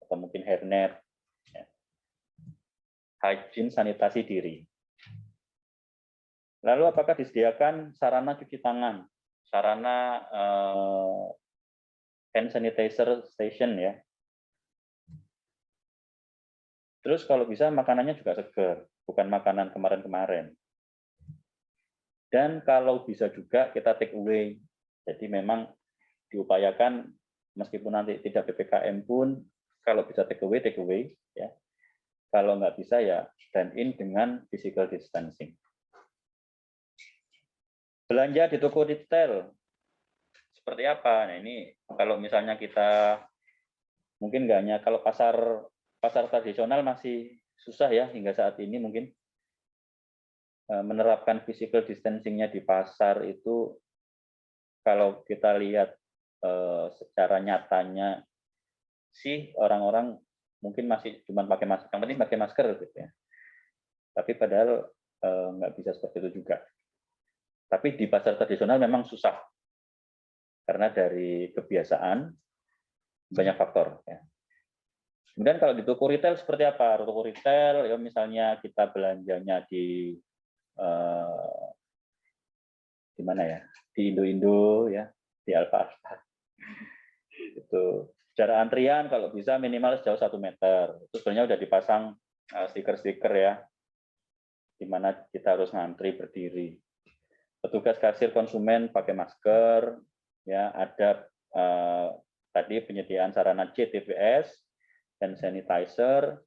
atau mungkin hairnet. Ya. Hygiene sanitasi diri. Lalu apakah disediakan sarana cuci tangan, sarana hand sanitizer station, ya. Terus kalau bisa makanannya juga segar, bukan makanan kemarin-kemarin. Dan kalau bisa juga kita take away. Jadi memang diupayakan meskipun nanti tidak PPKM pun, kalau bisa take away, ya. Kalau nggak bisa ya stand in dengan physical distancing. Belanja di toko retail seperti apa? Nah, ini kalau misalnya kita mungkin nggak hanya kalau pasar tradisional masih susah ya hingga saat ini mungkin menerapkan physical distancing-nya di pasar itu kalau kita lihat secara nyatanya sih orang-orang mungkin masih cuma pakai masker, yang penting pakai masker gitu ya. Tapi padahal nggak bisa seperti itu juga. Tapi di pasar tradisional memang susah karena dari kebiasaan banyak faktor. Ya. Kemudian kalau di toko retail seperti apa? Toko retail, ya misalnya kita belanjanya di mana ya? Di Indo-Indo ya, di Alfa-Alfa. Itu. Jarak antrian kalau bisa minimal sejauh 1 meter. Itu sebenarnya udah dipasang stiker-stiker ya, di mana kita harus ngantri berdiri. Petugas kasir konsumen pakai masker, ya ada tadi penyediaan sarana CTPS dan sanitizer.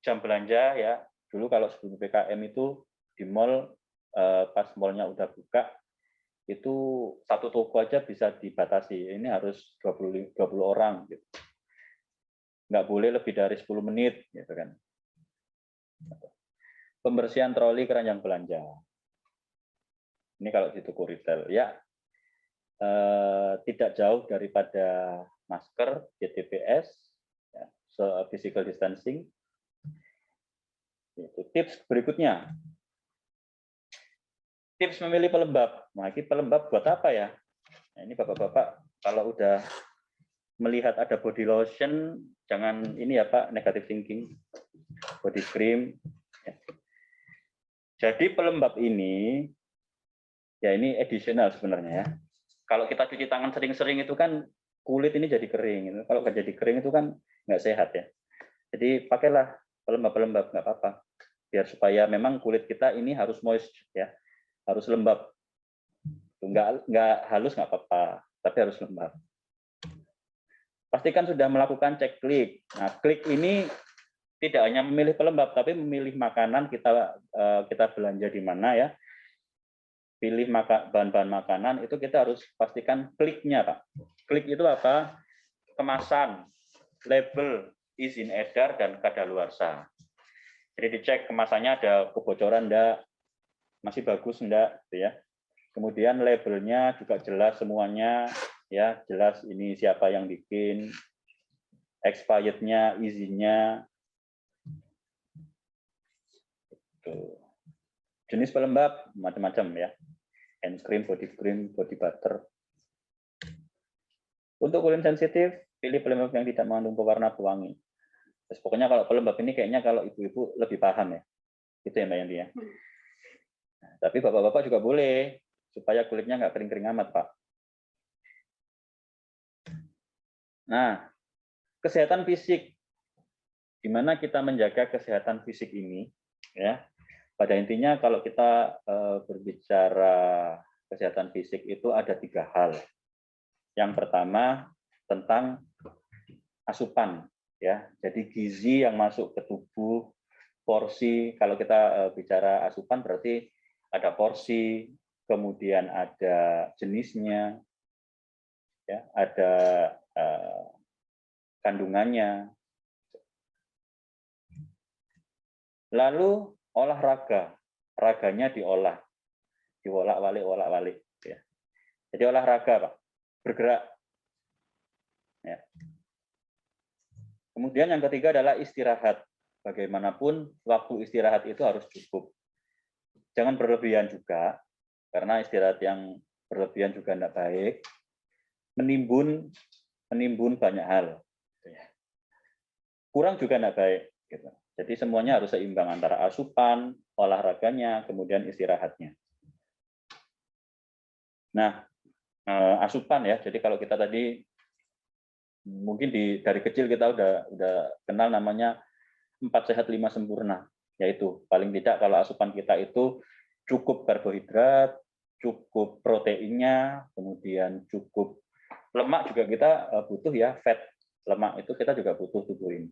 Jam belanja ya, dulu kalau sebelum PPKM itu di mall pas mallnya udah buka itu satu toko aja bisa dibatasi. Ini harus 20 orang gitu. Nggak boleh lebih dari 10 menit gitu kan. Pembersihan troli keranjang belanja. Ini kalau di toko retail ya tidak jauh daripada masker, JTPS, ya, physical distancing. Itu tips berikutnya. Tips memilih pelembab. Nah, ini pelembab buat apa ya? Nah, ini bapak-bapak kalau udah melihat ada body lotion, jangan ini ya Pak, negative thinking. Body cream. Ya. Jadi pelembab ini, ya ini additional sebenarnya ya. Kalau kita cuci tangan sering-sering itu kan kulit ini jadi kering. Kalau nggak jadi kering itu kan nggak sehat ya. Jadi pakailah pelembab-pelembab, nggak apa-apa. Biar supaya memang kulit kita ini harus moist ya. Harus lembab, nggak halus nggak apa-apa, tapi harus lembab. Pastikan sudah melakukan cek klik. Nah, klik ini tidak hanya memilih pelembab, tapi memilih makanan kita belanja di mana ya. Pilih bahan-bahan makanan itu kita harus pastikan kliknya Pak. Klik itu apa? Kemasan, label, izin edar dan kadaluarsa. Jadi dicek kemasannya ada kebocoran enggak, masih bagus enggak gitu ya. Kemudian labelnya juga jelas semuanya ya, jelas ini siapa yang bikin, expirednya, izinnya. Tuh. Jenis pelembab macam-macam ya. Hand cream, body butter. Untuk kulit sensitif, pilih pelembab yang tidak mengandung pewarna pewangi. Terus pokoknya kalau pelembab ini kayaknya kalau ibu-ibu lebih paham ya. Itu ya Mbak Yanti ya. Nah, tapi bapak-bapak juga boleh supaya kulitnya nggak kering-kering amat, Pak. Nah, kesehatan fisik. Gimana kita menjaga kesehatan fisik ini? Ya, pada intinya kalau kita berbicara kesehatan fisik itu ada 3 hal. Yang pertama tentang asupan, ya. Jadi gizi yang masuk ke tubuh, porsi. Kalau kita bicara asupan berarti ada porsi, kemudian ada jenisnya, ya, ada kandungannya. Lalu olahraga, raganya diolah, diolak-walik. Ya. Jadi olahraga, Pak. bergerak. Ya. Kemudian yang ketiga adalah istirahat. Bagaimanapun waktu istirahat itu harus cukup. Jangan berlebihan juga, karena istirahat yang berlebihan juga tidak baik. Menimbun banyak hal. Kurang juga tidak baik. Gitu. Jadi semuanya harus seimbang antara asupan, olahraganya, kemudian istirahatnya. Nah, asupan ya. Jadi kalau kita tadi mungkin dari kecil kita udah kenal namanya 4 sehat 5 sempurna, yaitu paling tidak kalau asupan kita itu cukup karbohidrat, cukup proteinnya, kemudian cukup lemak juga kita butuh ya, fat. Lemak itu kita juga butuh tubuh ini.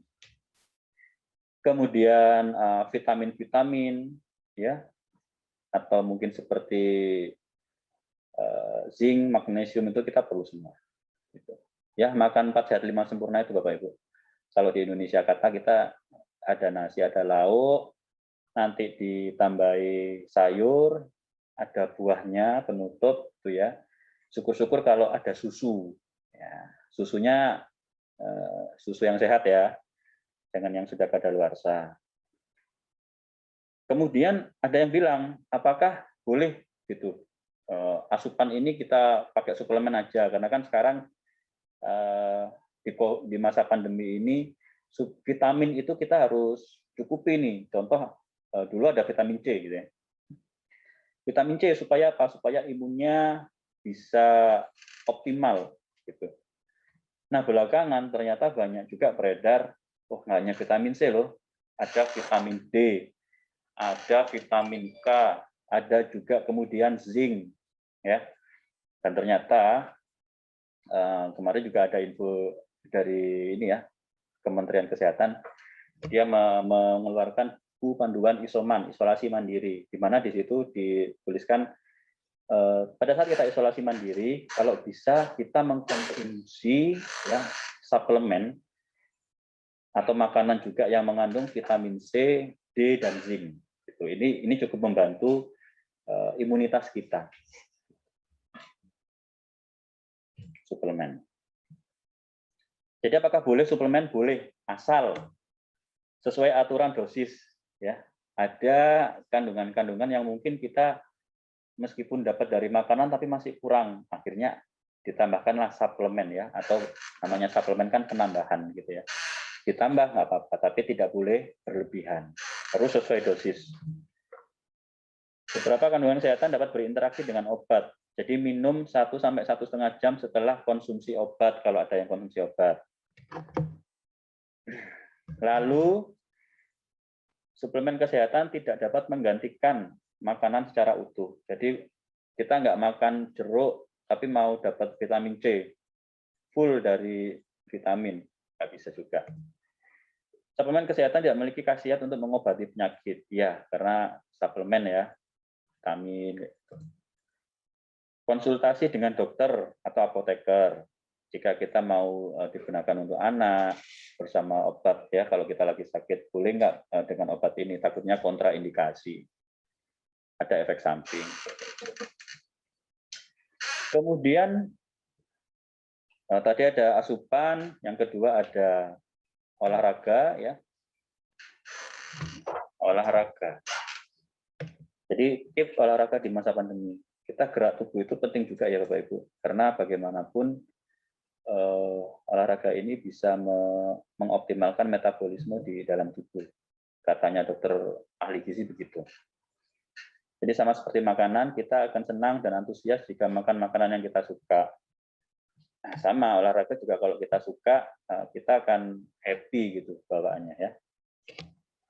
Kemudian vitamin-vitamin ya, atau mungkin seperti zinc, magnesium itu kita perlu semua. Gitu. Ya, makan 4 sehat 5 sempurna itu Bapak Ibu. Kalau di Indonesia kata kita ada nasi, ada lauk, nanti ditambahi sayur, ada buahnya penutup tuh ya. Syukur-syukur kalau ada susu. Ya, susunya susu yang sehat ya. Jangan yang sudah kadaluarsa. Kemudian ada yang bilang, apakah boleh gitu asupan ini kita pakai suplemen aja, karena kan sekarang di masa pandemi ini vitamin itu kita harus cukupi nih. Contoh dulu ada vitamin C gitu ya. Vitamin C supaya apa? Supaya imunnya bisa optimal gitu. Nah, belakangan ternyata banyak juga beredar, oh nggak hanya vitamin C loh, ada vitamin D, ada vitamin K, ada juga kemudian zinc ya. Dan ternyata kemarin juga ada info dari ini ya, Kementerian Kesehatan, dia mengeluarkan buku panduan isoman, isolasi mandiri, di mana di situ dituliskan pada saat kita isolasi mandiri, kalau bisa kita mengkonsumsi ya, suplemen atau makanan juga yang mengandung vitamin C, D, dan zinc. Ini cukup membantu imunitas kita. Suplemen. Jadi apakah boleh suplemen? Boleh, asal sesuai aturan dosis. Ya, ada kandungan-kandungan yang mungkin kita meskipun dapat dari makanan tapi masih kurang, akhirnya ditambahkanlah suplemen ya, atau namanya suplemen kan penambahan gitu ya. Ditambah nggak apa-apa, tapi tidak boleh berlebihan. Harus sesuai dosis. Beberapa kandungan kesehatan dapat berinteraksi dengan obat. Jadi minum 1 sampai 1,5 jam setelah konsumsi obat kalau ada yang konsumsi obat. Lalu suplemen kesehatan tidak dapat menggantikan makanan secara utuh. Jadi kita nggak makan jeruk tapi mau dapat vitamin C full dari vitamin, nggak bisa juga. Suplemen kesehatan tidak memiliki khasiat untuk mengobati penyakit, ya karena suplemen ya, vitamin. Konsultasi dengan dokter atau apoteker jika kita mau digunakan untuk anak bersama obat ya, kalau kita lagi sakit boleh nggak dengan obat ini, takutnya kontraindikasi, ada efek samping. Kemudian tadi ada asupan, yang kedua ada olahraga ya, olahraga. Jadi tips olahraga di masa pandemi, kita gerak tubuh itu penting juga ya Bapak Ibu, karena bagaimanapun olahraga ini bisa mengoptimalkan metabolisme di dalam tubuh, katanya dokter ahli gizi begitu. Jadi sama seperti makanan, kita akan senang dan antusias jika makan makanan yang kita suka. Nah, sama olahraga juga kalau kita suka, kita akan happy gitu bawaannya ya.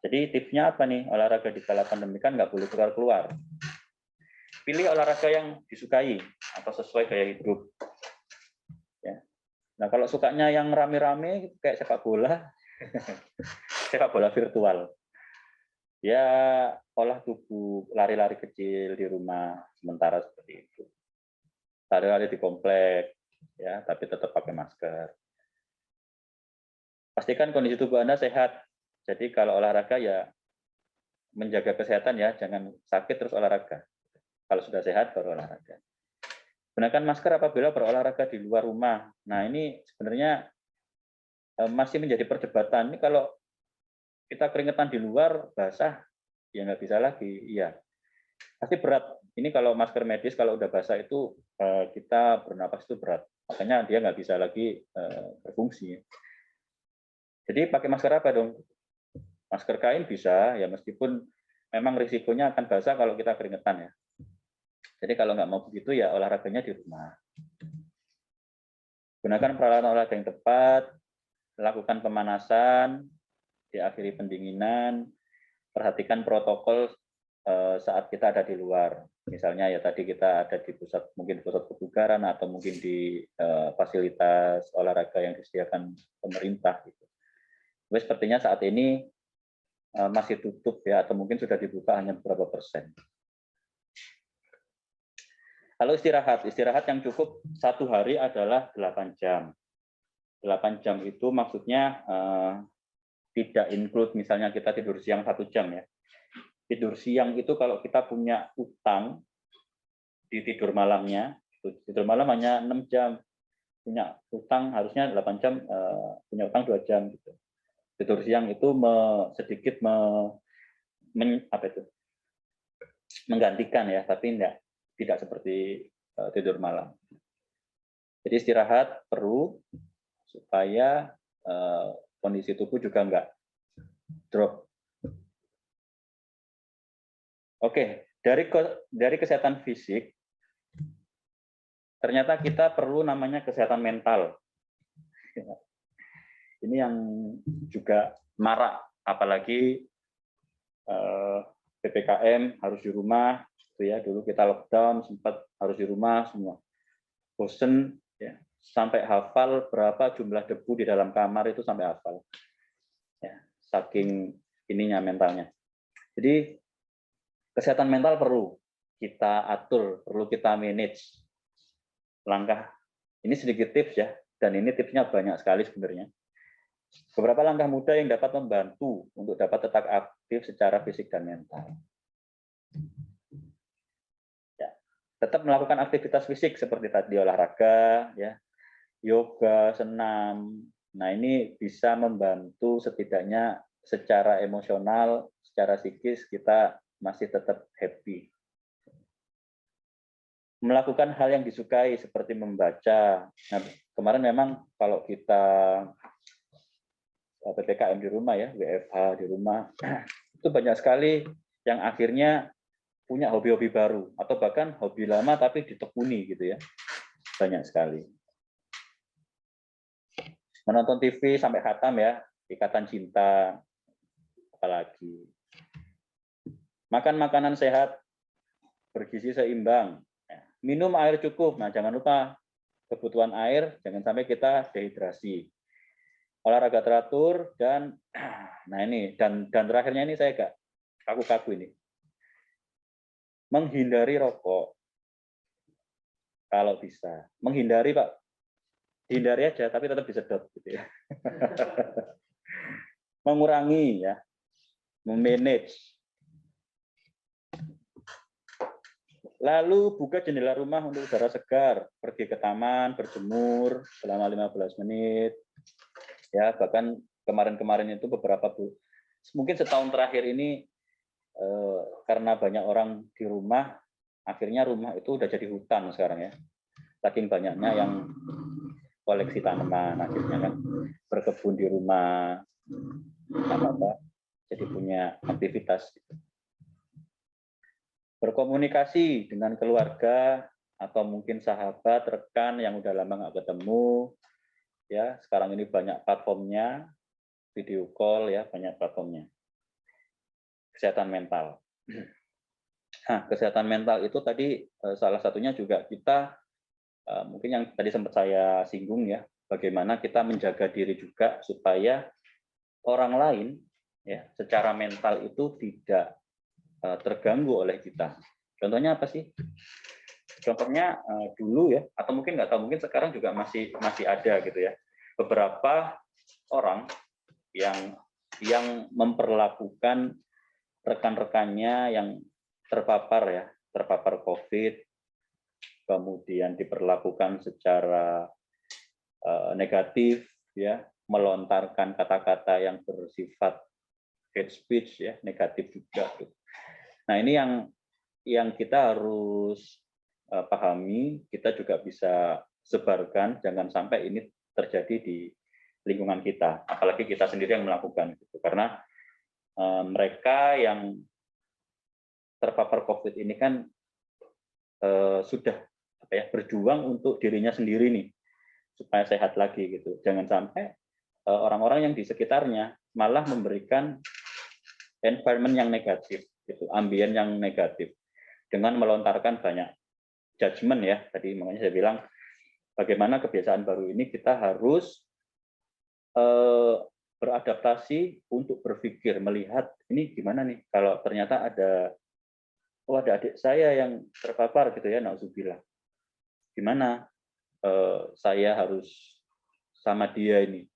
Jadi tipsnya apa nih? Olahraga di kala pandemi kan nggak boleh keluar-keluar. Pilih olahraga yang disukai atau sesuai gaya hidup. Ya. Nah kalau sukanya yang rame-rame kayak sepak bola, sepak bola virtual. Ya olah tubuh, lari-lari kecil di rumah sementara seperti itu. Lari-lari di komplek, ya tapi tetap pakai masker. Pastikan kondisi tubuh Anda sehat. Jadi kalau olahraga ya menjaga kesehatan ya, jangan sakit terus olahraga. Kalau sudah sehat baru olahraga. Gunakan masker apabila berolahraga di luar rumah. Nah, ini sebenarnya masih menjadi perdebatan. Ini kalau kita keringetan di luar basah, ya nggak bisa lagi. Iya, pasti berat. Ini kalau masker medis kalau udah basah itu kita bernapas itu berat. Makanya dia nggak bisa lagi berfungsi. Jadi pakai masker apa dong? Masker kain bisa, ya meskipun memang risikonya akan basah kalau kita keringetan ya. Jadi kalau nggak mau begitu ya olahraganya di rumah. Gunakan peralatan olahraga yang tepat, lakukan pemanasan, diakhiri pendinginan, perhatikan protokol saat kita ada di luar. Misalnya ya tadi kita ada di pusat, mungkin pusat kebugaran atau mungkin di fasilitas olahraga yang disediakan pemerintah. Gitu. Tapi sepertinya saat ini masih tutup ya, atau mungkin sudah dibuka hanya beberapa persen. Lalu istirahat yang cukup satu hari adalah 8 jam. 8 jam itu maksudnya tidak include misalnya kita tidur siang 1 jam ya. Tidur siang itu kalau kita punya utang di tidur malamnya, tidur malam hanya 6 jam, punya utang harusnya 8 jam, punya utang 2 jam gitu. Tidur siang itu sedikit menggantikan ya, tapi tidak seperti tidur malam. Jadi istirahat perlu supaya kondisi tubuh juga enggak drop. Oke, dari kesehatan fisik, ternyata kita perlu namanya kesehatan mental. Ini yang juga marak, apalagi PPKM harus di rumah, gitu ya. Dulu kita lockdown sempat harus di rumah semua, bosen, ya. Sampai hafal berapa jumlah debu di dalam kamar itu sampai hafal, ya. Saking ininya mentalnya. Jadi kesehatan mental perlu kita atur, perlu kita manage. Langkah ini sedikit tips ya, dan ini tipsnya banyak sekali sebenarnya. Beberapa langkah mudah yang dapat membantu untuk dapat tetap aktif secara fisik dan mental. Ya, tetap melakukan aktivitas fisik seperti tadi olahraga, ya, yoga, senam. Nah ini bisa membantu setidaknya secara emosional, secara psikis kita masih tetap happy. Melakukan hal yang disukai seperti membaca. Nah, kemarin memang kalau kita PPKM di rumah ya, WFH di rumah, itu banyak sekali yang akhirnya punya hobi-hobi baru atau bahkan hobi lama tapi ditekuni gitu ya. Banyak sekali. Menonton TV sampai khatam ya, Ikatan Cinta, apalagi. Makan makanan sehat, bergizi seimbang, minum air cukup. Nah, jangan lupa kebutuhan air, jangan sampai kita dehidrasi. Olahraga teratur dan nah ini dan terakhirnya ini saya agak kaku-kaku ini. Menghindari rokok kalau bisa. Menghindari, Pak. Hindari aja tapi tetap disedot gitu ya. Mengurangi ya. Memanage. Lalu buka jendela rumah untuk udara segar, pergi ke taman, berjemur selama 15 menit. Ya, bahkan kemarin-kemarin itu mungkin setahun terakhir ini karena banyak orang di rumah, akhirnya rumah itu udah jadi hutan sekarang ya. Saking banyaknya yang koleksi tanaman, akhirnya kan berkebun di rumah, apa-apa, jadi punya aktivitas. Berkomunikasi dengan keluarga atau mungkin sahabat, rekan yang udah lama nggak ketemu, ya sekarang ini banyak platformnya, video call ya, banyak platformnya. Kesehatan mental. Nah, kesehatan mental itu tadi salah satunya juga kita mungkin yang tadi sempat saya singgung ya, bagaimana kita menjaga diri juga supaya orang lain ya secara mental itu tidak terganggu oleh kita. Contohnya apa sih? Contohnya dulu ya, atau mungkin nggak tahu, mungkin sekarang juga masih ada gitu ya. Beberapa orang yang memperlakukan rekan-rekannya yang terpapar COVID kemudian diperlakukan secara negatif, ya, melontarkan kata-kata yang bersifat hate speech, ya, negatif juga. Nah, ini yang kita harus pahami, kita juga bisa sebarkan, jangan sampai ini terjadi di lingkungan kita, apalagi kita sendiri yang melakukan, gitu. Karena mereka yang terpapar COVID ini kan sudah berjuang untuk dirinya sendiri nih, supaya sehat lagi, gitu. Jangan sampai orang-orang yang di sekitarnya malah memberikan environment yang negatif, gitu, ambien yang negatif, dengan melontarkan banyak judgement, ya. Tadi makanya saya bilang bagaimana kebiasaan baru ini kita harus beradaptasi untuk berpikir, melihat ini gimana nih kalau ternyata ada adik saya yang terpapar, gitu ya, nauzubillah. Gimana saya harus sama dia ini?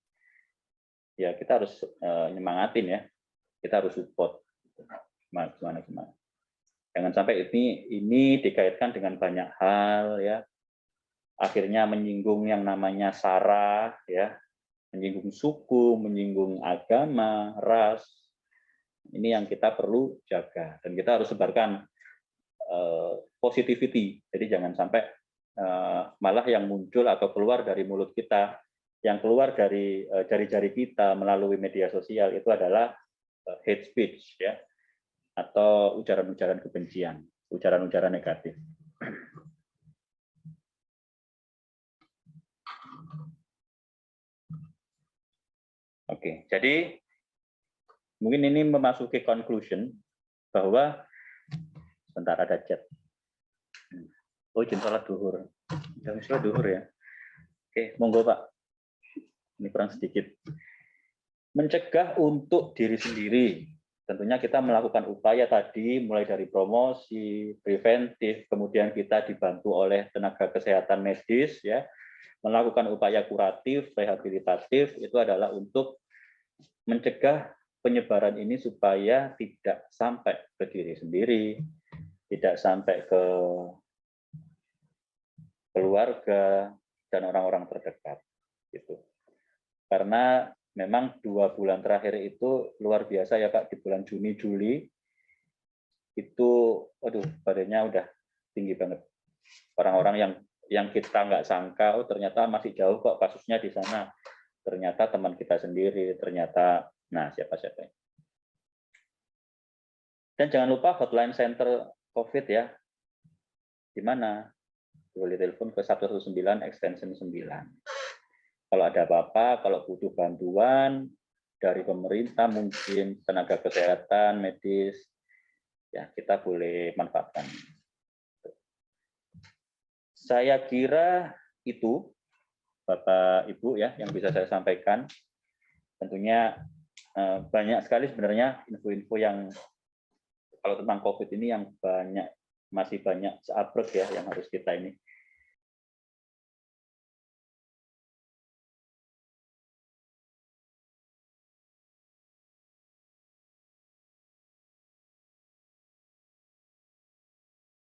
Ya, kita harus nyemangatin, ya. Kita harus support. Gimana. Jangan sampai ini dikaitkan dengan banyak hal, ya. Akhirnya menyinggung yang namanya sara, ya. Menyinggung suku, menyinggung agama, ras. Ini yang kita perlu jaga, dan kita harus sebarkan positivity. Jadi jangan sampai malah yang muncul atau keluar dari mulut kita, yang keluar dari jari-jari kita melalui media sosial itu adalah hate speech, ya, atau ujaran-ujaran kebencian, ujaran-ujaran negatif. Oke, jadi mungkin ini memasuki conclusion bahwa sebentar ada chat. Oh, izin sholat duhur. Jam sholat duhur, ya. Oke, monggo Pak. Ini kurang sedikit. Mencegah untuk diri sendiri. Tentunya kita melakukan upaya tadi, mulai dari promosi, preventif, kemudian kita dibantu oleh tenaga kesehatan medis, ya, melakukan upaya kuratif, rehabilitatif, itu adalah untuk mencegah penyebaran ini supaya tidak sampai ke diri sendiri, tidak sampai ke keluarga dan orang-orang terdekat, gitu. Karena memang 2 bulan terakhir itu luar biasa, ya Pak. Di bulan Juni, Juli itu, aduh, badannya udah tinggi banget. Orang-orang yang kita nggak sangka, oh ternyata masih jauh kok kasusnya di sana. Ternyata teman kita sendiri, ternyata, nah siapa-siapa. Dan jangan lupa hotline center COVID, ya. Di mana? Boleh telepon ke 119 extension 9. Kalau ada apa-apa, kalau butuh bantuan dari pemerintah, mungkin tenaga kesehatan, medis, ya kita boleh manfaatkan. Saya kira itu, Bapak Ibu, ya, yang bisa saya sampaikan. Tentunya banyak sekali sebenarnya info-info yang kalau tentang COVID ini yang masih banyak seabrek, ya, yang harus kita ini.